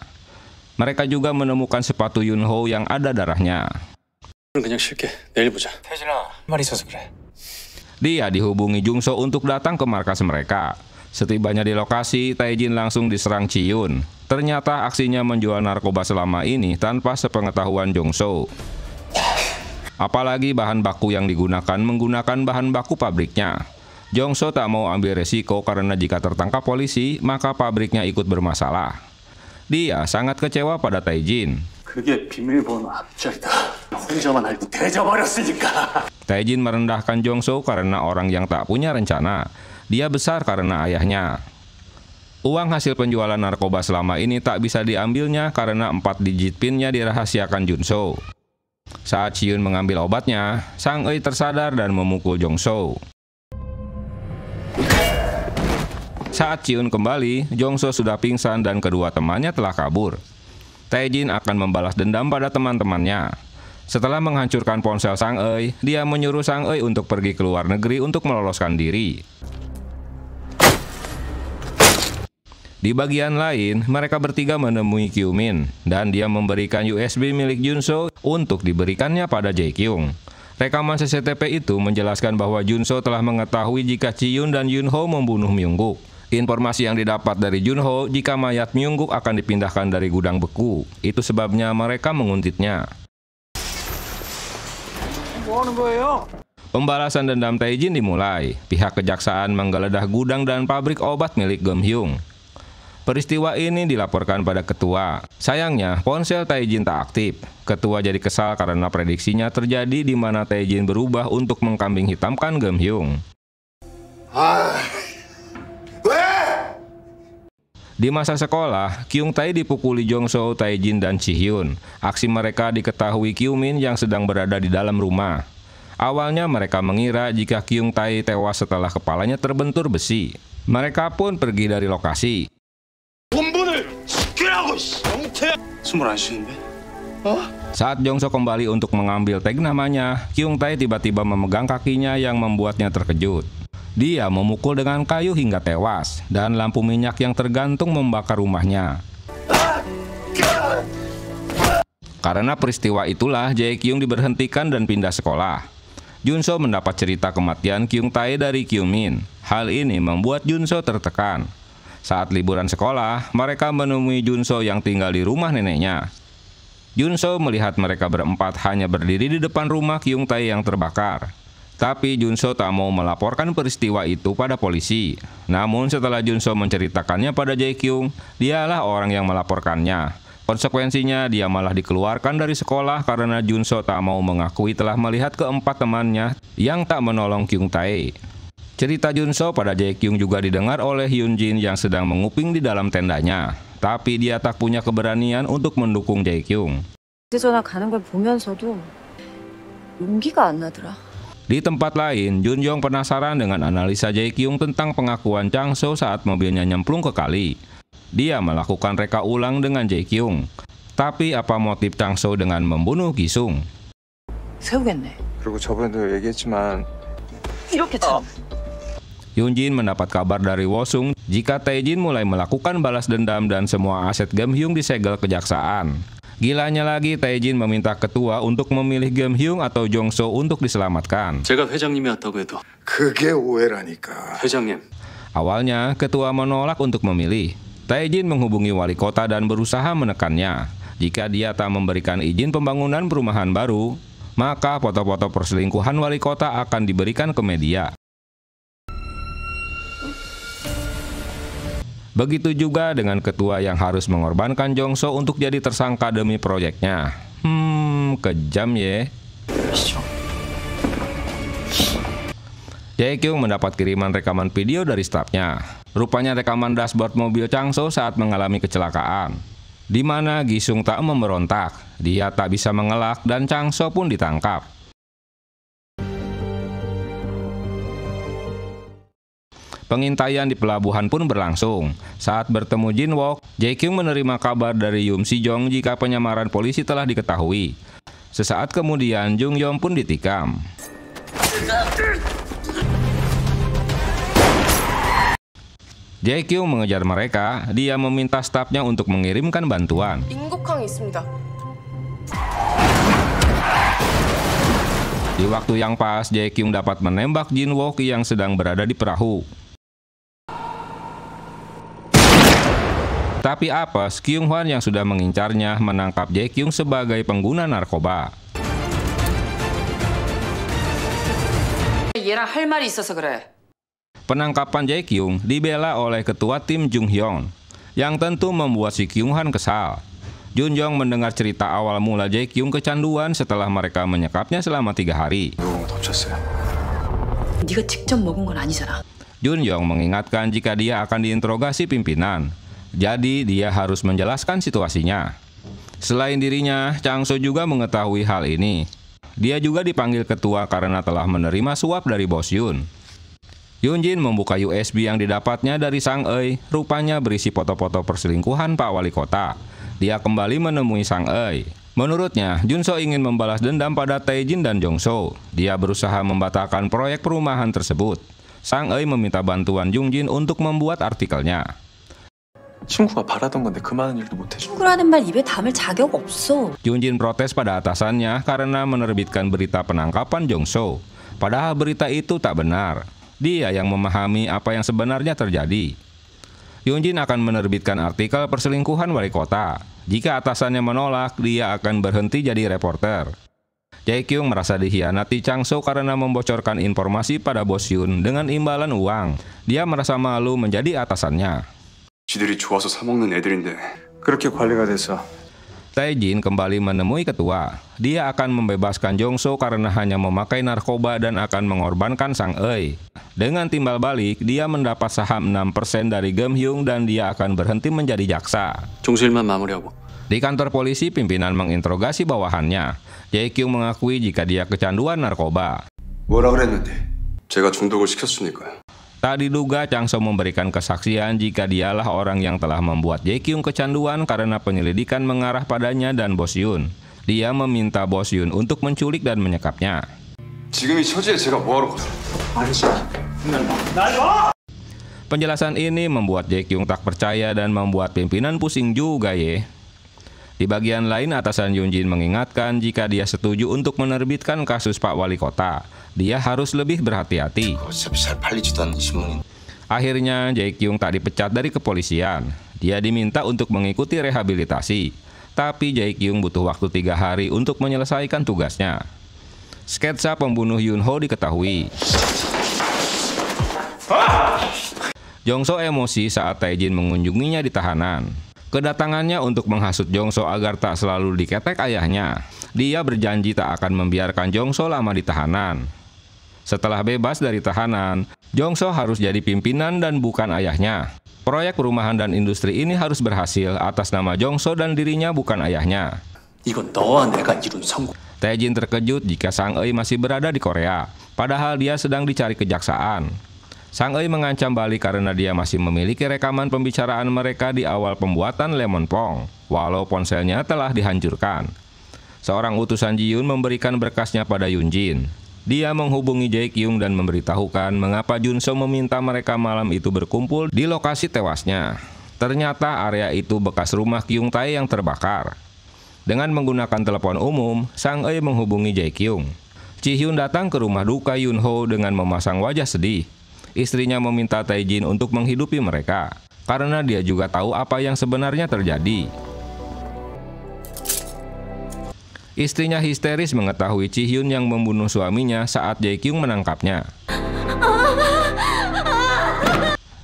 Mereka juga menemukan sepatu Yun-ho yang ada darahnya. 그냥 쉴게. 내일 보자. 태진아, 말 있어서 그래. Dia dihubungi Jungso untuk datang ke markas mereka. Setibanya di lokasi, Tae-jin langsung diserang Chi-yun. Ternyata aksinya menjual narkoba selama ini tanpa sepengetahuan Jungso. Apalagi bahan baku yang digunakan menggunakan bahan baku pabriknya. Jungso tak mau ambil resiko karena jika tertangkap polisi, maka pabriknya ikut bermasalah. Dia sangat kecewa pada Tae-jin. 그게 비밀번호 앞자리다. 혼자만 알고 대져버렸으니까. Tae-jin merendahkan Jungso karena orang yang tak punya rencana. Dia besar karena ayahnya. Uang hasil penjualan narkoba selama ini tak bisa diambilnya karena 4 digit PIN-nya dirahasiakan Junso. Saat Chi-yun mengambil obatnya, Sang-eui tersadar dan memukul Jungso. Saat Chi-yun kembali, Jungso sudah pingsan dan kedua temannya telah kabur. Tae-jin akan membalas dendam pada teman-temannya. Setelah menghancurkan ponsel Sang-eui, dia menyuruh Sang-eui untuk pergi ke luar negeri untuk meloloskan diri. Di bagian lain, mereka bertiga menemui Kyu-min dan dia memberikan USB milik Junso untuk diberikannya pada Jae-kyung. Rekaman CCTV itu menjelaskan bahwa Junso telah mengetahui jika Chi-yun dan Yun-ho membunuh Myung-guk. Informasi yang didapat dari Jun-ho jika mayat Myung-guk akan dipindahkan dari gudang beku. Itu sebabnya mereka menguntitnya. Pembalasan dendam Tae-jin dimulai. Pihak kejaksaan menggeledah gudang dan pabrik obat milik Geum-hyung. Peristiwa ini dilaporkan pada ketua. Sayangnya, ponsel Tae-jin tak aktif. Ketua jadi kesal karena prediksinya terjadi di mana Tae-jin berubah untuk mengkambing hitamkan Geum-hyung. Di masa sekolah, Kyung-tae dipukuli Jungso, Tae-jin, dan Chi-hyun. Aksi mereka diketahui Kyu-min yang sedang berada di dalam rumah. Awalnya mereka mengira jika Kyung-tae tewas setelah kepalanya terbentur besi. Mereka pun pergi dari lokasi. Saat Jungso kembali untuk mengambil tag namanya, Kyung-tae tiba-tiba memegang kakinya yang membuatnya terkejut. Dia memukul dengan kayu hingga tewas, dan lampu minyak yang tergantung membakar rumahnya. Karena peristiwa itulah, Jae-kyung diberhentikan dan pindah sekolah. Junso mendapat cerita kematian Kyung-tae dari Kyu-min. Hal ini membuat Junso tertekan. Saat liburan sekolah, mereka menemui Junso yang tinggal di rumah neneknya. Junso melihat mereka berempat hanya berdiri di depan rumah Kyung-tae yang terbakar. Tapi Junso tak mau melaporkan peristiwa itu pada polisi. Namun setelah Junso menceritakannya pada Jae-kyung, dialah orang yang melaporkannya. Konsekuensinya dia malah dikeluarkan dari sekolah karena Junso tak mau mengakui telah melihat keempat temannya yang tak menolong Kyung-tae. Cerita Junso pada Jae-kyung juga didengar oleh Hyun-jin yang sedang menguping di dalam tendanya. Tapi dia tak punya keberanian untuk mendukung Jae-kyung. Di tempat lain, Jun-yong penasaran dengan analisa Jae-kyung tentang pengakuan Chang-so saat mobilnya nyemplung ke kali. Dia melakukan reka ulang dengan Jae-kyung. Tapi apa motif Chang-so dengan membunuh Gi-sung? 그리고 저번에도 얘기했지만 Hyun-jin mendapat kabar dari Wo-sung jika Tae-jin mulai melakukan balas dendam dan semua aset Geum-hyung disegel kejaksaan. Gilanya lagi, Tae-jin meminta ketua untuk memilih Geum-hyung atau Jung-so untuk diselamatkan. 제가 회장님이었다고 해도 그게 오해라니까. 회장님. Awalnya, ketua menolak untuk memilih. Tae-jin menghubungi wali kota dan berusaha menekannya. Jika dia tak memberikan izin pembangunan perumahan baru, maka foto-foto perselingkuhan wali kota akan diberikan ke media. Begitu juga dengan ketua yang harus mengorbankan Jung-so untuk jadi tersangka demi proyeknya. Kejam ya. Jae-kyung mendapat kiriman rekaman video dari stafnya. Rupanya rekaman dashboard mobil Chang-so saat mengalami kecelakaan, di mana Gi-sung tak memberontak. Dia tak bisa mengelak dan Chang-so pun ditangkap. Pengintaian di pelabuhan pun berlangsung. Saat bertemu Jin-wook, Jae-kyung menerima kabar dari Yum Si-jong jika penyamaran polisi telah diketahui. Sesaat kemudian, Jung-yeon pun ditikam. Jae-kyung mengejar mereka. Dia meminta stafnya untuk mengirimkan bantuan. 인국항이 있습니다. Di waktu yang pas, Jae Kyung dapat menembak Jin Wook yang sedang berada di perahu. Tapi apes, Kyung Hwan yang sudah mengincarnya menangkap Jae Kyung sebagai pengguna narkoba. 얘랑 할 말이 있어서 그래. Penangkapan Jae Kyung dibela oleh ketua tim Jung Hyun, yang tentu membuat si Kyung Hwan kesal. Jun Jong mendengar cerita awal mula Jae Kyung kecanduan setelah mereka menyekapnya selama 3 hari. 네가 직접 먹은 건 아니잖아. Jun Jong mengingatkan jika dia akan diinterogasi pimpinan, jadi dia harus menjelaskan situasinya. Selain dirinya, Chang So juga mengetahui hal ini. Dia juga dipanggil ketua karena telah menerima suap dari Bos Yun. Yoon Jin membuka USB yang didapatnya dari Sang Eui, rupanya berisi foto-foto perselingkuhan Pak Wali Kota. Dia kembali menemui Sang Eui. Menurutnya, Jun So ingin membalas dendam pada Tae Jin dan Jong So. Dia berusaha membatalkan proyek perumahan tersebut. Sang Eui meminta bantuan Jung Jin untuk membuat artikelnya. 친구가 바라던 건데 그 많은 일도 못 해줘. 친구라는 말 입에 담을 자격 없어. Jung Jin protes pada atasannya karena menerbitkan berita penangkapan Jong So. Padahal berita itu tak benar. Dia yang memahami apa yang sebenarnya terjadi. Yoon Jin akan menerbitkan artikel perselingkuhan wali kota. Jika atasannya menolak, dia akan berhenti jadi reporter. Jae Kyung merasa dikhianati Chang So karena membocorkan informasi pada Bos Yun dengan imbalan uang. Dia merasa malu menjadi atasannya. 지들이 좋아서 사 먹는 애들인데 그렇게 관리가 됐어. Tae Jin kembali menemui ketua. Dia akan membebaskan Jong So karena hanya memakai narkoba dan akan mengorbankan Sang Eui. Dengan timbal balik, dia mendapat saham 6% dari Geum Hyung dan dia akan berhenti menjadi jaksa. 종실만 마무리하고. Di kantor polisi, pimpinan menginterogasi bawahannya. Jae Kyung mengakui jika dia kecanduan narkoba. 뭐라 그랬는데? 제가 중독을 시켰으니까요. Tak diduga Chang So memberikan kesaksian jika dialah orang yang telah membuat Jae Kyung kecanduan karena penyelidikan mengarah padanya dan Bos Yun. Dia meminta Bos Yun untuk menculik dan menyekapnya. 지금 이 처지에 제가 뭐하러 Penjelasan ini membuat Jae Kyung tak percaya dan membuat pimpinan pusing juga ye. Di bagian lain, atasan Yoon Jin mengingatkan jika dia setuju untuk menerbitkan kasus Pak Wali Kota, dia harus lebih berhati-hati. Akhirnya, Jae Kyung tak dipecat dari kepolisian. Dia diminta untuk mengikuti rehabilitasi. Tapi Jae Kyung butuh waktu 3 hari untuk menyelesaikan tugasnya. Sketsa pembunuh Yoon Ho diketahui. Jong So emosi saat Tae Jin mengunjunginya di tahanan. Kedatangannya untuk menghasut Jong So agar tak selalu diketek ayahnya. Dia berjanji tak akan membiarkan Jong So lama di tahanan. Setelah bebas dari tahanan, Jong So harus jadi pimpinan dan bukan ayahnya. Proyek perumahan dan industri ini harus berhasil atas nama Jong So dan dirinya bukan ayahnya. Tae Jin terkejut jika Sang Eui masih berada di Korea, padahal dia sedang dicari kejaksaan. Sang Eui mengancam balik karena dia masih memiliki rekaman pembicaraan mereka di awal pembuatan Lemon Pong, walau ponselnya telah dihancurkan. Seorang utusan Ji Yoon memberikan berkasnya pada Yoon Jin. Dia menghubungi Jae Kyung dan memberitahukan mengapa Jun So meminta mereka malam itu berkumpul di lokasi tewasnya. Ternyata area itu bekas rumah Kyung Tae yang terbakar. Dengan menggunakan telepon umum, Sang Eui menghubungi Jae Kyung. Ji Hyun datang ke rumah duka Yoon Ho dengan memasang wajah sedih. Istrinya meminta Tae Jin untuk menghidupi mereka, karena dia juga tahu apa yang sebenarnya terjadi. Istrinya histeris mengetahui Ji Hyun yang membunuh suaminya saat Jae Kyung menangkapnya.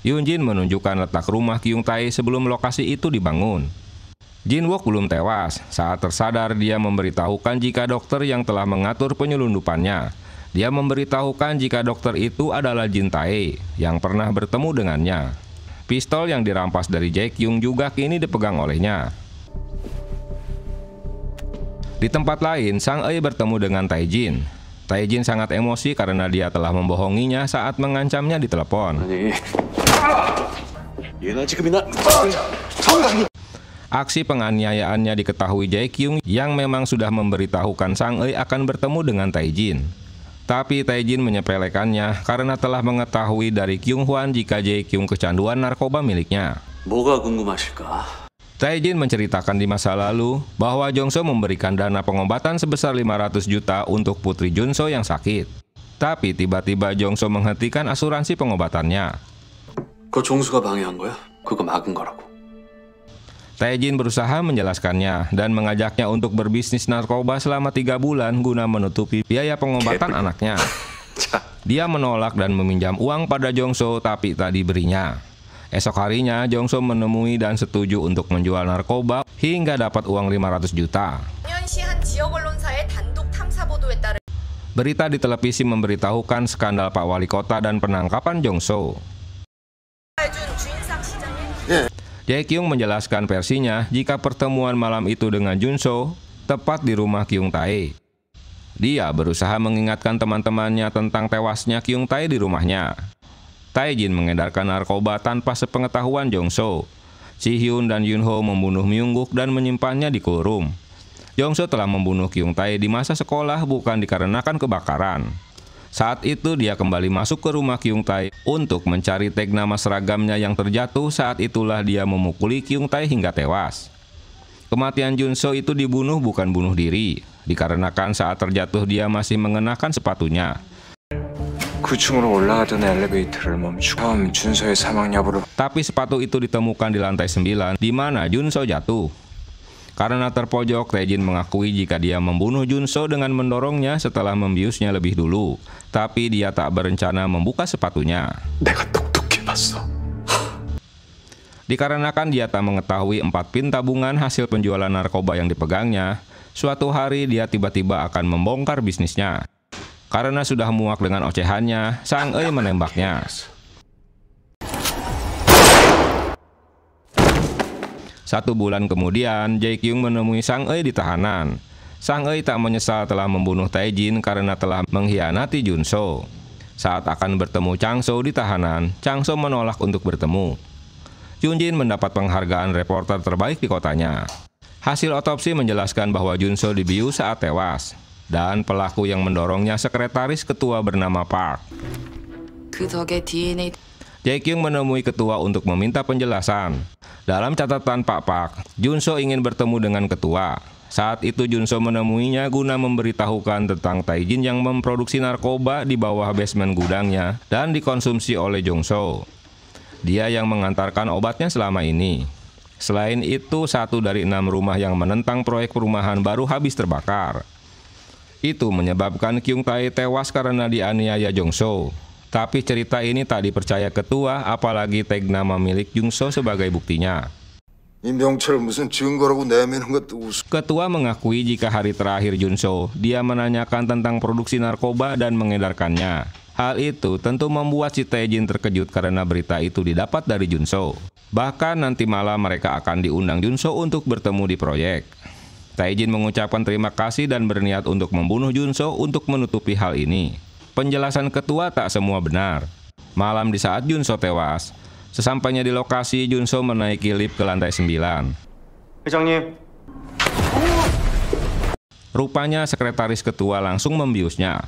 Yoon Jin menunjukkan letak rumah Kyung Tae sebelum lokasi itu dibangun. Jin Wook belum tewas. Saat tersadar, dia memberitahukan jika dokter yang telah mengatur penyelundupannya. Dia memberitahukan jika dokter itu adalah Jin Tae yang pernah bertemu dengannya. Pistol yang dirampas dari Jae Kyung juga kini dipegang olehnya. Di tempat lain, Sang Eui bertemu dengan Tae Jin. Tae Jin sangat emosi karena dia telah membohonginya saat mengancamnya di telepon. Aksi penganiayaannya diketahui Jae Kyung yang memang sudah memberitahukan Sang Eui akan bertemu dengan Tae Jin. Tapi Tae Jin menyepelekannya karena telah mengetahui dari Kyung Hwan jika Jae Kyung kecanduan narkoba miliknya. 뭐가 궁금하실까? Tae-jin menceritakan di masa lalu bahwa Jong-so memberikan dana pengobatan sebesar 500 juta untuk putri Jun-so yang sakit. Tapi tiba-tiba Jong-so menghentikan asuransi pengobatannya. 그거 종수가 방해한 거야? 그거 막은 거라고. Tae-jin berusaha menjelaskannya dan mengajaknya untuk berbisnis narkoba selama 3 bulan guna menutupi biaya pengobatan anaknya. Dia menolak dan meminjam uang pada Jong-so tapi tak diberinya. Esok harinya, Jong-so menemui dan setuju untuk menjual narkoba hingga dapat uang 500 juta. Berita di televisi memberitahukan skandal Pak Wali Kota dan penangkapan Jong-so. Jae-kyung menjelaskan versinya jika pertemuan malam itu dengan Jun-so tepat di rumah Kyung Tae. Dia berusaha mengingatkan teman-temannya tentang tewasnya Kyung Tae di rumahnya. Tae-jin mengedarkan narkoba tanpa sepengetahuan Jong-so. Si-hyun dan Yun-ho membunuh Myung-guk dan menyimpannya di coolroom. Jong-so telah membunuh Kyung Tae di masa sekolah bukan dikarenakan kebakaran. Saat itu dia kembali masuk ke rumah Kyung Tae untuk mencari tag nama seragamnya yang terjatuh. Saat itulah dia memukuli Kyung Tae hingga tewas. Kematian Jun-so itu dibunuh bukan bunuh diri, dikarenakan saat terjatuh dia masih mengenakan sepatunya. Tapi sepatu itu ditemukan di lantai 9 di mana Jun-so jatuh. Karena terpojok, Tae-jin mengakui jika dia membunuh Jun-so dengan mendorongnya setelah membiusnya lebih dulu. Tapi dia tak berencana membuka sepatunya. Dikarenakan dia tak mengetahui 4 pin tabungan hasil penjualan narkoba yang dipegangnya, suatu hari dia tiba-tiba akan membongkar bisnisnya. Karena sudah muak dengan ocehannya, Sang Eui menembaknya. 1 bulan kemudian, Jae-kyung menemui Sang Eui di tahanan. Sang Eui tak menyesal telah membunuh Tae-jin karena telah mengkhianati Jun-so. Saat akan bertemu Chang-so di tahanan, Chang-so menolak untuk bertemu. Jun-jin mendapat penghargaan reporter terbaik di kotanya. Hasil otopsi menjelaskan bahwa Jun-so dibius saat tewas. Dan pelaku yang mendorongnya sekretaris ketua bernama Park. Jae-kyung menemui ketua untuk meminta penjelasan. Dalam catatan Pak Park, Jun-so ingin bertemu dengan ketua. Saat itu Jun-so menemuinya guna memberitahukan tentang Tae-jin yang memproduksi narkoba di bawah basement gudangnya dan dikonsumsi oleh Jong-so. Dia yang mengantarkan obatnya selama ini. Selain itu, 1 dari 6 rumah yang menentang proyek perumahan baru habis terbakar. Itu menyebabkan Kyung Tae tewas karena dianiaya Jong-so. Tapi cerita ini tak dipercaya ketua, apalagi tag nama milik Jong-so sebagai buktinya. Ketua mengakui jika hari terakhir Jun-so, dia menanyakan tentang produksi narkoba dan mengedarkannya. Hal itu tentu membuat si Tae-jin terkejut karena berita itu didapat dari Jun-so. Bahkan nanti malam mereka akan diundang Jun-so untuk bertemu di proyek. Tae-jin mengucapkan terima kasih dan berniat untuk membunuh Jun-so untuk menutupi hal ini. Penjelasan ketua tak semua benar. Malam di saat Jun-so tewas, sesampainya di lokasi, Jun-so menaiki lift ke lantai 9. 회장님. Rupanya sekretaris ketua langsung membiusnya.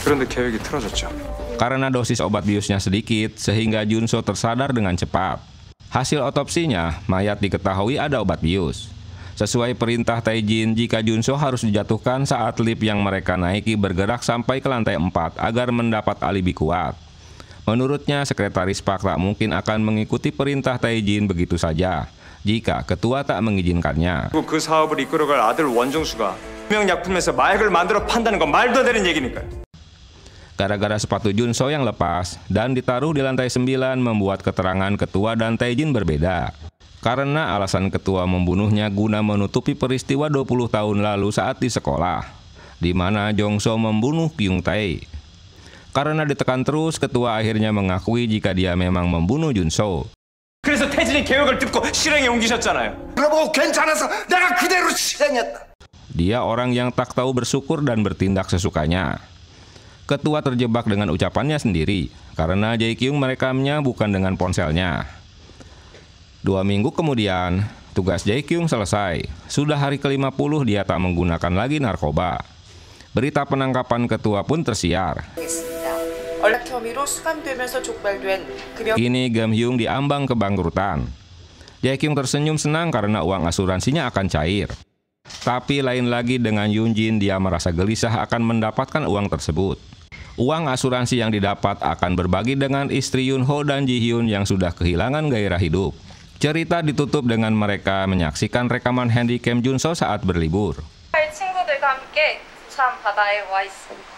그런데 계획이 틀어졌죠. Karena dosis obat biusnya sedikit, sehingga Jun-so tersadar dengan cepat. Hasil otopsinya, mayat diketahui ada obat bius. Sesuai perintah Tae-jin, jika Jun-so harus dijatuhkan saat lift yang mereka naiki bergerak sampai ke lantai 4 agar mendapat alibi kuat. Menurutnya, sekretaris Park tak mungkin akan mengikuti perintah Tae-jin begitu saja jika ketua tak mengizinkannya. 그 사업을 이끌어갈 아들 원종수가 명약품에서 마약을 만들어 판다는 건 말도 안 되는 얘기니까요. Gara-gara sepatu Jun-so yang lepas dan ditaruh di lantai 9 membuat keterangan ketua dan Tae-jin berbeda. Karena alasan ketua membunuhnya guna menutupi peristiwa 20 tahun lalu saat di sekolah, di mana Jong-so membunuh Kyung Tae. Karena ditekan terus, ketua akhirnya mengakui jika dia memang membunuh Jun-so. 그래서 태진이 계획을 듣고 실행에 옮기셨잖아요. 그러고 괜찮아서 내가 그대로 실행했다. Dia orang yang tak tahu bersyukur dan bertindak sesukanya. Ketua terjebak dengan ucapannya sendiri, karena Jae-kyung merekamnya bukan dengan ponselnya. 2 minggu kemudian, tugas Jae-kyung selesai. Sudah hari ke-50 dia tak menggunakan lagi narkoba. Berita penangkapan ketua pun tersiar. 전략 혐의로 수감되면서 촉발된 금융 Kini Gam Hyung diambang kebangkrutan. Jae Kyung tersenyum senang karena uang asuransinya akan cair. Tapi lain lagi dengan Yoon Jin, dia merasa gelisah akan mendapatkan uang tersebut. Uang asuransi yang didapat akan berbagi dengan istri Yoon Ho dan Ji Hyun yang sudah kehilangan gairah hidup. Cerita ditutup dengan mereka menyaksikan rekaman handycam Junso saat berlibur. 친구들과 함께 부산 바다에 와 있습니다.